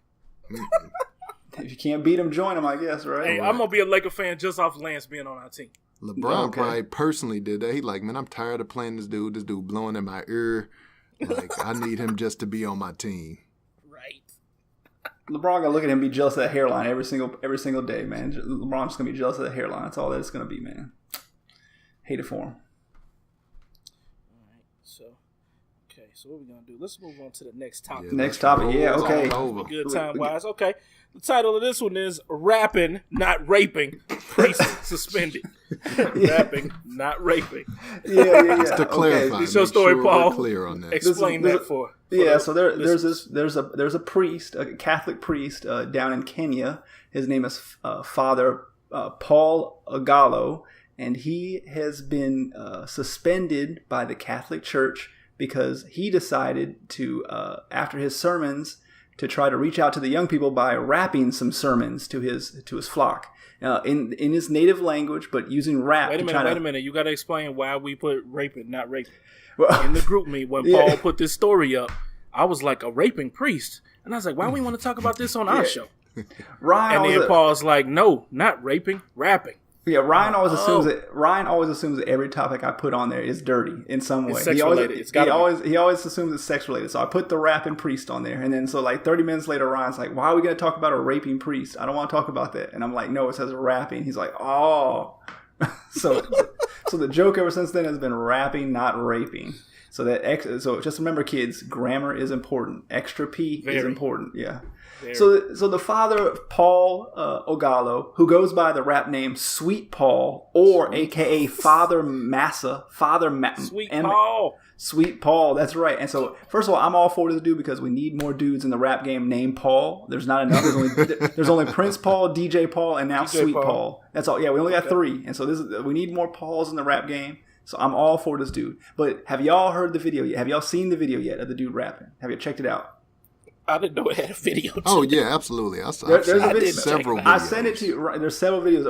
If you can't beat him, join him, I guess, right? Hey, I'm going to be a Laker fan just off Lance being on our team. LeBron probably personally did that. He like, man, I'm tired of playing this dude. This dude blowing in my ear. Like, I need him just to be on my team. Right. LeBron gonna look at him and be jealous of that hairline every single day, man. LeBron's just gonna be jealous of that hairline. That's all that it's gonna be, man. Hate it for him. So what we gonna do? Let's move on to the next topic. Next topic, yeah, okay. Good time wise. Okay. The title of this one is Rapping, Not Raping. Priest suspended. Rapping, not raping. Yeah. Just to clarify. It's your story, Paul. We're clear on that. Explain that for. Yeah, so there's a priest, a Catholic priest down in Kenya. His name is Father Paul Ogallo, and he has been suspended by the Catholic Church because he decided to, after his sermons, to try to reach out to the young people by rapping some sermons to his flock in his native language, but using rap. Wait a minute. You got to explain why we put raping, not raping. Well, in the group meet, when Paul put this story up, I was like, a raping priest. And I was like, why we want to talk about this on our show? Ryan, and then Paul's like, no, not raping, rapping. Yeah, Ryan always assumes that every topic I put on there is dirty in some way. It's sex related. He always assumes it's sex related. So I put the rapping priest on there, and then so like 30 minutes later, Ryan's like, "Why are we going to talk about a raping priest? I don't want to talk about that." And I'm like, "No, it says rapping." He's like, "Oh." so the joke ever since then has been rapping, not raping. So so just remember, kids, grammar is important. Extra P is important. Yeah. So the father, Paul Ogallo, who goes by the rap name Sweet Paul, or AKA Father Massa, Sweet Paul, that's right. And so, first of all, I'm all for this dude because we need more dudes in the rap game named Paul. There's not enough. There's only Prince Paul, DJ Paul, and now Sweet Paul. That's all. Yeah, we only got 3. And so we need more Pauls in the rap game. So I'm all for this dude. But have y'all heard the video yet? Have y'all seen the video yet of the dude rapping? Have you checked it out? I didn't know it had a video. Oh, yeah, absolutely. I've seen several videos. I sent it to you. There's several videos.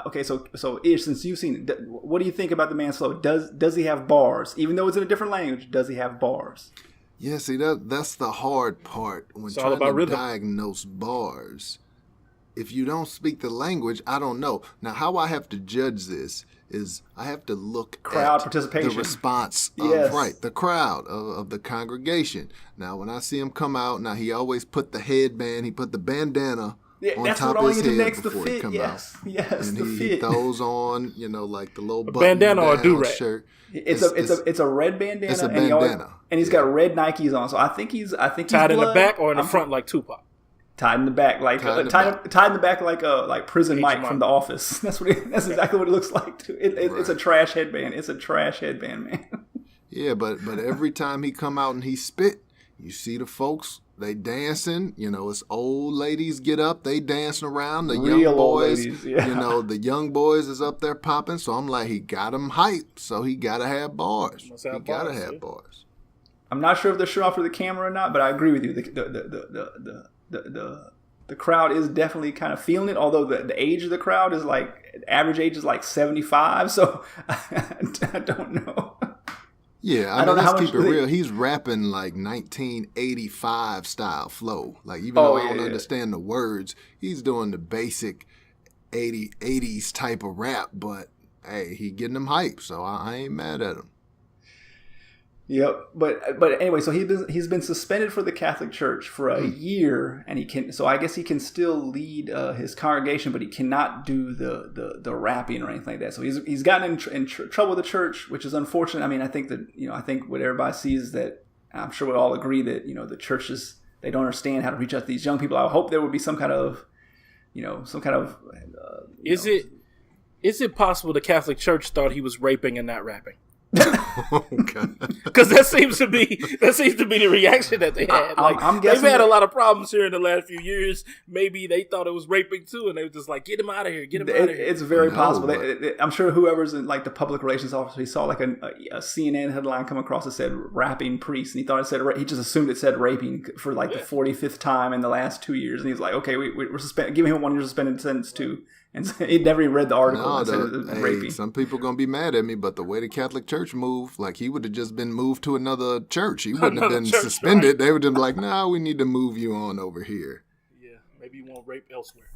Okay, so Ish, since you've seen it, what do you think about the man's flow? Does he have bars? Even though it's in a different language, does he have bars? Yeah, see, that's the hard part. When trying to diagnose bars, if you don't speak the language, I don't know. Now, how I have to judge this is I have to look crowd at participation, the response of the crowd of the congregation. Now, when I see him come out, now he always put the headband, he put the bandana Yeah, on that's top what of his I need to head next the before fit. he come Yes, out. yes, And the he fit. throws on, like the little button bandana or down do-rag? shirt. It's a red bandana. It's a and bandana. He's got red Nikes on. So I think he's Tied in the back or in the front like Tupac? Tied in the back, like tied in the back like prison Mike from The Office. That's exactly what it looks like. Too. It's a trash headband. It's a trash headband, man. Yeah, but every time he come out and he spit, you see the folks, they dancing. It's old ladies get up, they dancing around. The Real young boys, ladies, yeah. The young boys is up there popping. So I'm like, he got them hyped. So he gotta have bars. He gotta have bars. I'm not sure if they're showing off for the camera or not, but I agree with you. The crowd is definitely kind of feeling it. Although the age of the crowd is average age is 75. So I don't know. Yeah, I mean, let's keep it real. He's rapping like 1985 style flow. Like, even though I don't understand the words, he's doing the basic 80s type of rap. But, hey, he getting them hype, so I ain't mad at him. Yep, but anyway, so he's been suspended for the Catholic Church for a year, and he can. So I guess he can still lead his congregation, but he cannot do the rapping or anything like that. So he's gotten in trouble with the church, which is unfortunate. I mean, I think what everybody sees is that I'm sure we all agree that the churches, they don't understand how to reach out to these young people. I hope there would be some kind of. Is it possible the Catholic Church thought he was raping and not rapping? Because that seems to be the reaction that they had. I'm guessing they've had a lot of problems here in the last few years. Maybe they thought it was raping too, and they were just like, "Get him out of here! Get him out of here!" It's very possible. I'm sure whoever's in the public relations office, he saw a CNN headline come across that said "rapping priest," and he thought it said. He just assumed it said raping for the 45th time in the last 2 years, and he's like, "Okay, we're giving him a 1 year suspended sentence too." And so he never even read the article. Raping. Some people are going to be mad at me, but the way the Catholic Church moved, he would have just been moved to another church. He wouldn't have been suspended. Right. They would have been like, "No, we need to move you on over here." Yeah, maybe you won't rape elsewhere.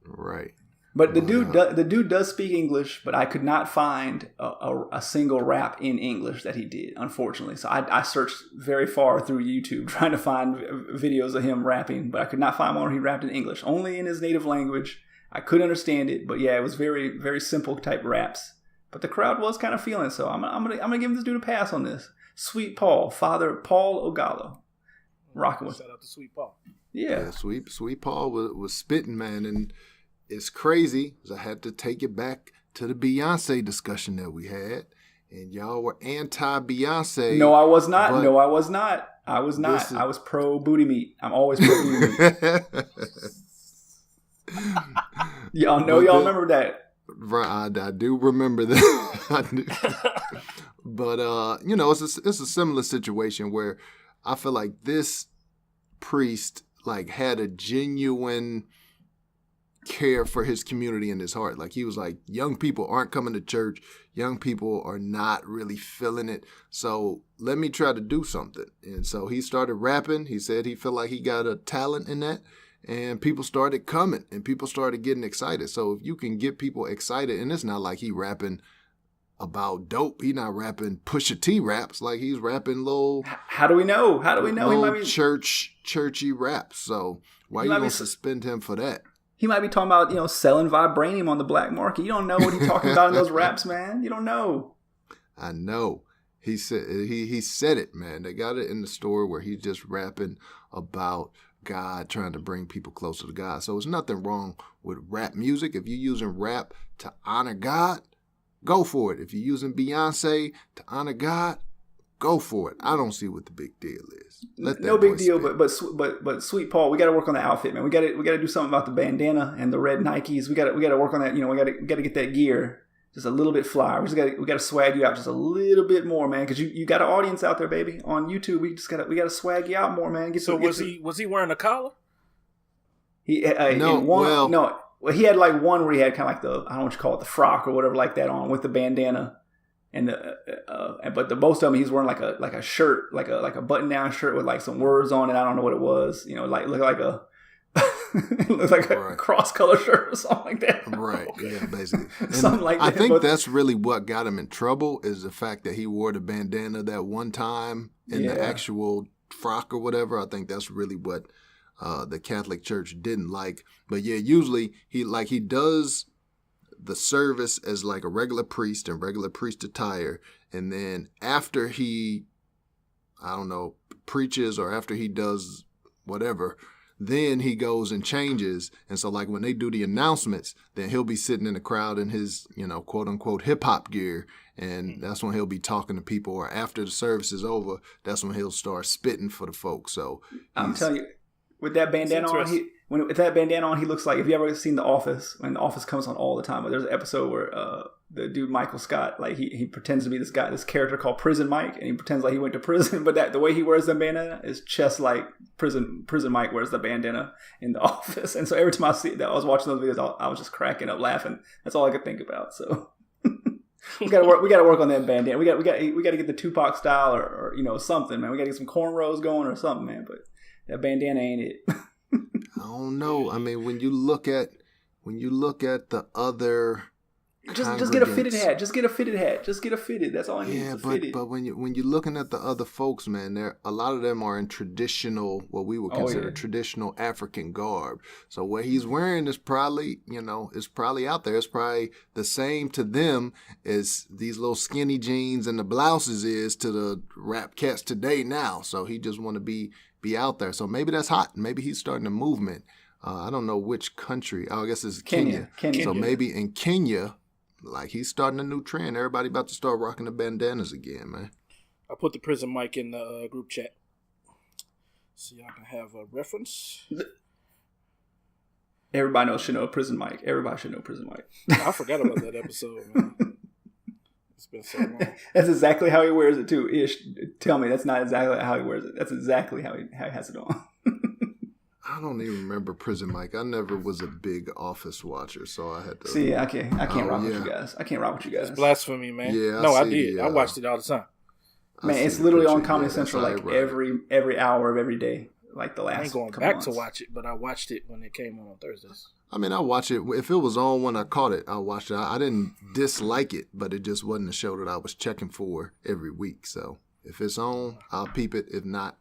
Right. But the dude does speak English, but I could not find a single rap in English that he did, unfortunately. So I searched very far through YouTube trying to find videos of him rapping, but I could not find one where he rapped in English, only in his native language. I couldn't understand it, but yeah, it was very, very simple type raps. But the crowd was kind of feeling it, so I'm gonna give this dude a pass on this. Sweet Paul, Father Paul Ogallo, rocking with. Shout out to Sweet Paul. Yeah, Sweet Paul was spitting, man, and it's crazy. I had to take it back to the Beyonce discussion that we had, and y'all were anti-Beyonce. No, I was not. I was pro booty meat. I'm always pro booty meat. Y'all remember that. Right, I do remember that. I do. But it's a similar situation where I feel like this priest had a genuine care for his community in his heart. He was like, young people aren't coming to church. Young people are not really feeling it. So let me try to do something. And so he started rapping. He said he felt like he got a talent in that. And people started coming and people started getting excited. So if you can get people excited, and it's not like he rapping about dope. He not rapping Pusha T raps. He's rapping little. How do we know? He might be churchy raps. So why you gonna suspend him for that? He might be talking about selling vibranium on the black market. You don't know what he's talking about in those raps, man. You don't know. I know. He said it, man. They got it in the store where he's just rapping about God, trying to bring people closer to God. So there's nothing wrong with rap music. If you're using rap to honor God, go for it. If you're using Beyonce to honor God, go for it. I don't see what the big deal is. No big deal, but Sweet Paul, we got to work on the outfit, man. We got to do something about the bandana and the red Nikes. We got to work on that. We got to get that gear just a little bit flyer. We got to swag you out just a little bit more, man, because you got an audience out there, baby, on YouTube. We got to swag you out more, man. Was he wearing a collar? He he had one where he had kind of I don't know what you call it, the frock or whatever like that on with the bandana, and but most of them he's wearing like a shirt, like a button down shirt with some words on it. I don't know what it was. Look like a. It looks like a cross-color shirt or something like that. Right, yeah, basically. Something like that. I think that's really what got him in trouble is the fact that he wore the bandana that one time in the actual frock or whatever. I think that's really what the Catholic Church didn't like. But yeah, usually he does the service as like a regular priest in regular priest attire, and then after he, I don't know, preaches or after he does whatever, then he goes and changes. And so like when they do the announcements, then he'll be sitting in the crowd in his, quote unquote hip hop gear. And that's when he'll be talking to people, or after the service is over, that's when he'll start spitting for the folks. So I'm telling you, with that bandana on, with that bandana on, he looks like, if you ever seen The Office, when The Office comes on all the time, but there's an episode where the dude Michael Scott, like he pretends to be this character called Prison Mike, and he pretends like he went to prison, but the way he wears the bandana is just like Prison Mike wears the bandana in The Office. And so every time I was watching those videos, I was just cracking up laughing. That's all I could think about. So we got to work on that bandana. We got to get the Tupac style or something, man. We got to get some cornrows going or something, man. But that bandana ain't it. I don't know. I mean, when you look at the other, just get a fitted hat. Just get a fitted hat. Just get a fitted. That's all I need. Yeah, but when you're looking at the other folks, man, a lot of them are in traditional, what we would consider traditional African garb. So what he's wearing is probably, out there. It's probably the same to them as these little skinny jeans and the blouses is to the rap cats today now. So he just want to be out there. So maybe that's hot. Maybe he's starting a movement. I don't know which country. Oh, I guess it's Kenya. So maybe in Kenya, like he's starting a new trend. Everybody about to start rocking the bandanas again, man. I put the Prison Mike in the group chat so y'all can have a reference. Everybody should know Prison Mike. Everybody should know Prison Mike. I forgot about that episode, man. It's been so long. That's exactly how he wears it too. Ish, tell me that's not exactly how he wears it. That's exactly how he has it on. I don't even remember Prison Mike. I never was a big Office watcher, so I had to see. I can't rock with you guys. I can't rock with you guys. It's blasphemy, man. Yeah, I did. I watched it all the time. Man, it's literally on Comedy Central like every hour of every day. Like the last. I ain't going back to watch it, but I watched it when it came on Thursdays. I mean, I watch it. If it was on when I caught it, I watched it. I didn't dislike it, but it just wasn't a show that I was checking for every week. So if it's on, I'll peep it. If not,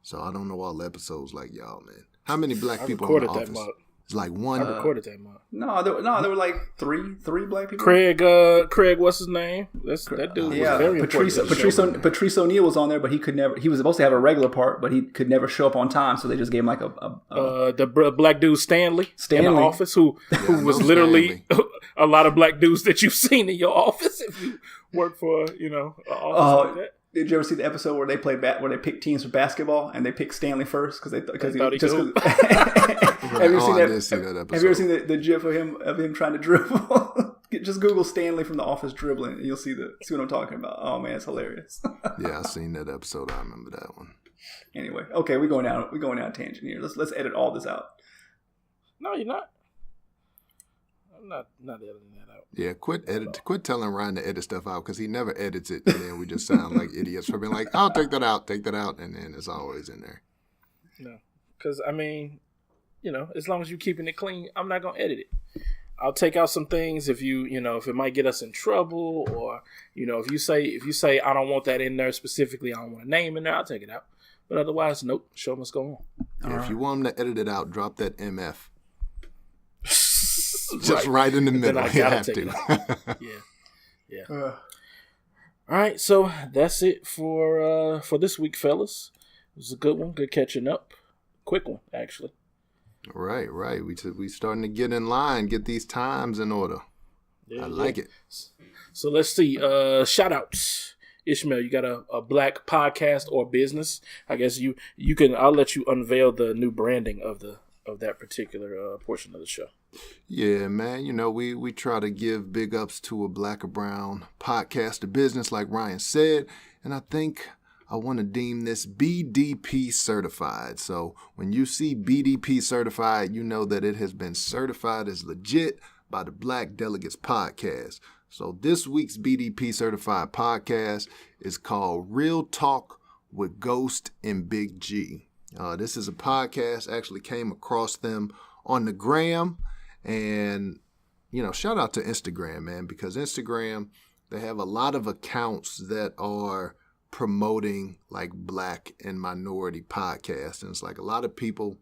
so I don't know all the episodes like y'all, man. How many black people in the Office? It's like one. I recorded that month. No, there were like three black people. Craig, what's his name? That dude was very important. Patrice O'Neal was on there, but he could never. He was supposed to have a regular part, but he could never show up on time, so they just gave him like the black dude Stanley in the Office, who was literally a lot of black dudes that you've seen in your office if you work for an office like that. Did you ever see the episode where they where they picked teams for basketball and they picked Stanley first because he have you seen that episode? Have you ever seen the gif of him trying to dribble? Just Google Stanley from The Office dribbling, and you'll see what I'm talking about. Oh man, it's hilarious. Yeah, I seen that episode. I remember that one. Anyway, okay, we're going down a tangent here. Let's edit all this out. No, you're not. I'm not editing that out. Yeah, quit telling Ryan to edit stuff out because he never edits it, and then we just sound like idiots for being like, "I'll take that out," and then it's always in there. No, because I mean, as long as you're keeping it clean, I'm not gonna edit it. I'll take out some things if if it might get us in trouble, or if you say I don't want that in there specifically, I don't want a name in there, I'll take it out. But otherwise, nope. Show them what's going on. Yeah, if you want them to edit it out, drop that MF. Just right in the middle. You have to. Yeah. All right, so that's it for this week, fellas. It was a good one. Good catching up. Quick one, actually. Right. We starting to get in line, get these times in order. I like it. So let's see. Shout outs. Ishmael, you got a black podcast or business? I guess you can. I'll let you unveil the new branding of that particular portion of the show. Yeah, man. We try to give big ups to a black or brown podcast or business, like Ryan said, and I think I want to deem this BDP certified. So when you see BDP certified, you know that it has been certified as legit by the Black Delegates podcast. So this week's BDP certified podcast is called Real Talk with Ghost and Big G. This is a podcast, actually came across them on the gram, and shout out to Instagram, man, because Instagram, they have a lot of accounts that are promoting like black and minority podcasts, and it's like a lot of people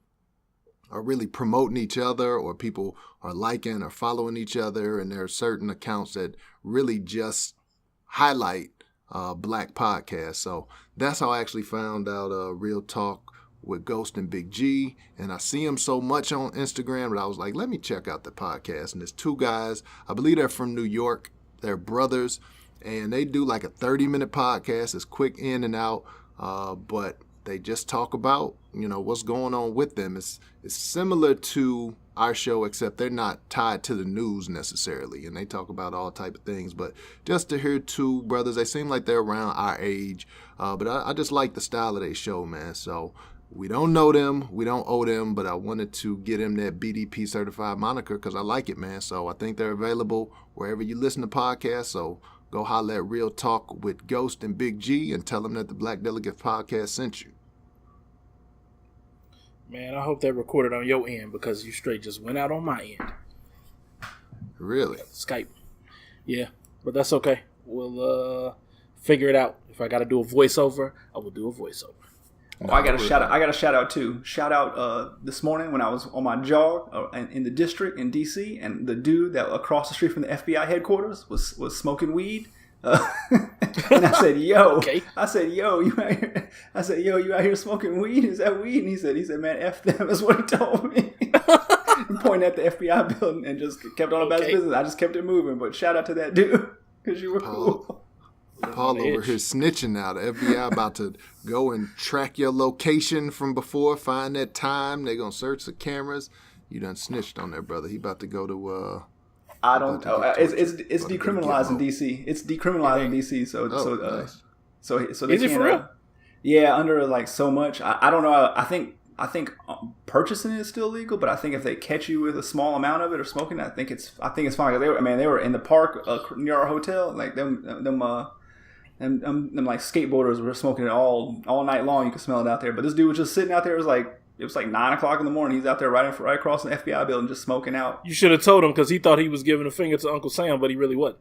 are really promoting each other, or people are liking or following each other, and there are certain accounts that really just highlight black podcasts. So that's how I actually found out Real Talk with Ghost and Big G, and I see them so much on Instagram that I was like, let me check out the podcast. And there's two guys, I believe they're from New York, they're brothers, and they do like a 30-minute podcast. It's quick in and out, but they just talk about, what's going on with them. It's similar to our show, except they're not tied to the news necessarily, and they talk about all type of things. But just to hear two brothers, they seem like they're around our age, but I just like the style of their show, man. So we don't know them, we don't owe them, but I wanted to get him that BDP certified moniker because I like it, man. So I think they're available wherever you listen to podcasts. So go holler at Real Talk with Ghost and Big G and tell them that the Black Delegates podcast sent you. Man, I hope they recorded on your end because you straight just went out on my end. Really? Skype. Yeah, but that's okay. We'll figure it out. If I got to do a voiceover, I will do a voiceover. Oh, I got a shout out too. Shout out this morning when I was on my jog in the district in DC, and the dude that across the street from the FBI headquarters was smoking weed. And I said, "Yo," okay. I said, "Yo, you out here?" I said, "Yo, you out here smoking weed? Is that weed?" And he said, "Man, F them." That's what he told me. He pointed at the FBI building and just kept on about his business. I just kept it moving. But shout out to that dude because you were cool. Paul over here snitching now. The FBI about to go and track your location from before, find that time. They're going to search the cameras. You done snitched on that, brother. He about to go to... I don't know. It's decriminalized in D.C. It's decriminalized in D.C. So nice. so they is it for real? Yeah, under like so much. I don't know. I think purchasing it is still legal, but I think if they catch you with a small amount of it or smoking, I think it's fine. They were in the park near our hotel, like them like skateboarders were smoking it all night long. You could smell it out there. But this dude was just sitting out there. It was like 9:00 in the morning. He's out there right across the FBI building, just smoking out. You should have told him because he thought he was giving a finger to Uncle Sam, but he really wasn't.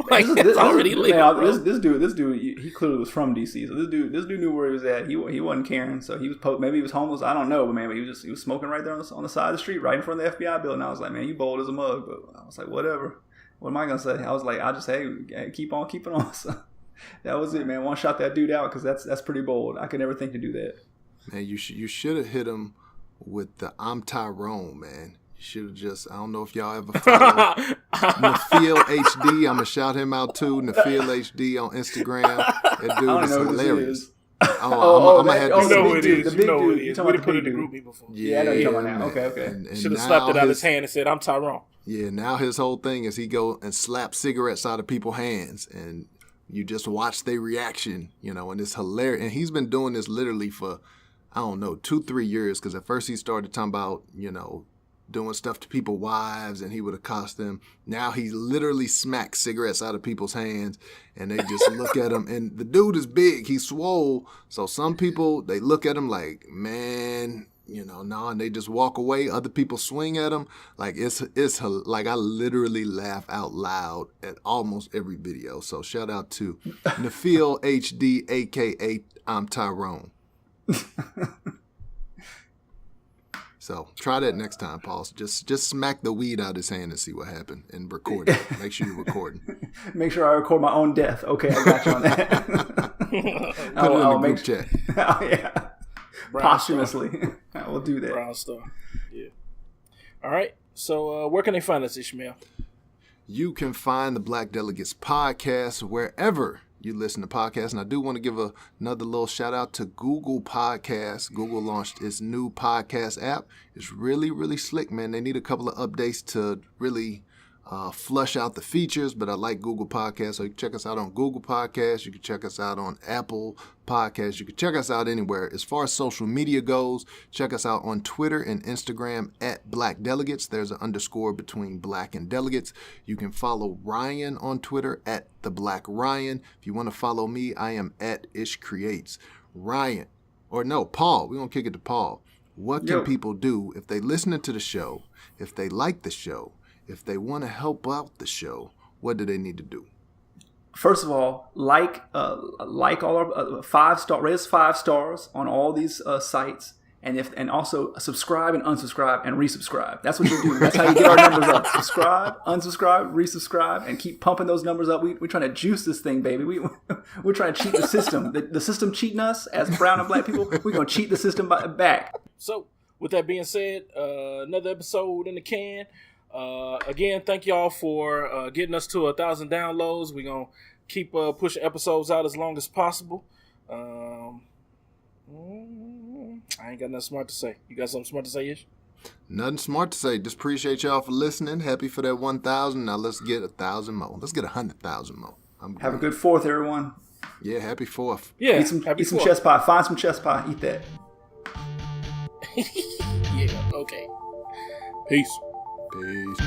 Like, it's already legal. This dude, he clearly was from DC. So this dude knew where he was at. He wasn't caring. So he was maybe he was homeless. I don't know, but man, he was smoking right there on the side of the street, right in front of the FBI building. I was like, man, you bold as a mug. But I was like, whatever. What am I gonna say? I was like, I just keep on keeping on. So that was it, man. One shot that dude out because that's pretty bold. I could never think to do that. Man, you should have hit him with the "I'm Tyrone," man. You should have just, I don't know if y'all ever follow Nafeel HD. I'm gonna shout him out too. Nafeel HD on Instagram. That dude is hilarious. I'm gonna have to know it is. The big dude. We done put it in the group before. Yeah, I know you're talking about now. Okay. And should have slapped it out of his hand and said, "I'm Tyrone." Yeah, now his whole thing is he go and slap cigarettes out of people's hands, and you just watch their reaction, and it's hilarious. And he's been doing this literally for, I don't know, 2-3 years, because at first he started talking about, doing stuff to people's wives, and he would accost them. Now he literally smacks cigarettes out of people's hands, and they just look at him. And the dude is big. He's swole. So some people, they look at him like, man, no, and they just walk away. Other people swing at him. Like, it's like I literally laugh out loud at almost every video. So shout out to Nafeel HD, a.k.a. I'm Tyrone. So try that next time, Paul. Just smack the weed out of his hand and see what happened, and record it. Make sure you're recording. Make sure I record my own death. Okay, I got you on that. Put it in the group chat. Oh, yeah. Posthumously. I will do that. Brown Star. Yeah. All right. So where can they find us, Ishmael? You can find the Black Delegates podcast wherever you listen to podcasts. And I do want to give another little shout out to Google Podcasts. Google launched its new podcast app. It's really, really slick, man. They need a couple of updates to really flush out the features, but I like Google Podcasts. So you can check us out on Google Podcasts. You can check us out on Apple Podcasts. You can check us out anywhere. As far as social media goes, check us out on Twitter and Instagram at Black Delegates. There's an underscore between Black and Delegates. You can follow Ryan on Twitter at The Black Ryan. If you want to follow me, I am at Ish Creates. Ryan, or no, Paul. We're going to kick it to Paul. What can people do if they listening to the show, if they like the show, if they want to help out the show? What do they need to do? First of all, like all our 5-star, rate us 5 stars on all these sites, and also subscribe and unsubscribe and resubscribe. That's what you do. That's how you get our numbers up. Subscribe, unsubscribe, resubscribe, and keep pumping those numbers up. We're trying to juice this thing, baby. We're trying to cheat the system. The system cheating us as brown and black people. We're going to cheat the system back. So, with that being said, another episode in the can. Again, thank y'all for getting us to 1,000 downloads. We're going to keep pushing episodes out as long as possible. I ain't got nothing smart to say. You got something smart to say, Ish? Nothing smart to say. Just appreciate y'all for listening. Happy for that 1,000. Now let's get 1,000 more. Let's get 100,000 more. Have a good 4th, everyone. Yeah, happy 4th. Yeah, eat some chess pie. Find some chess pie. Eat that. Yeah, okay. Peace. Peace.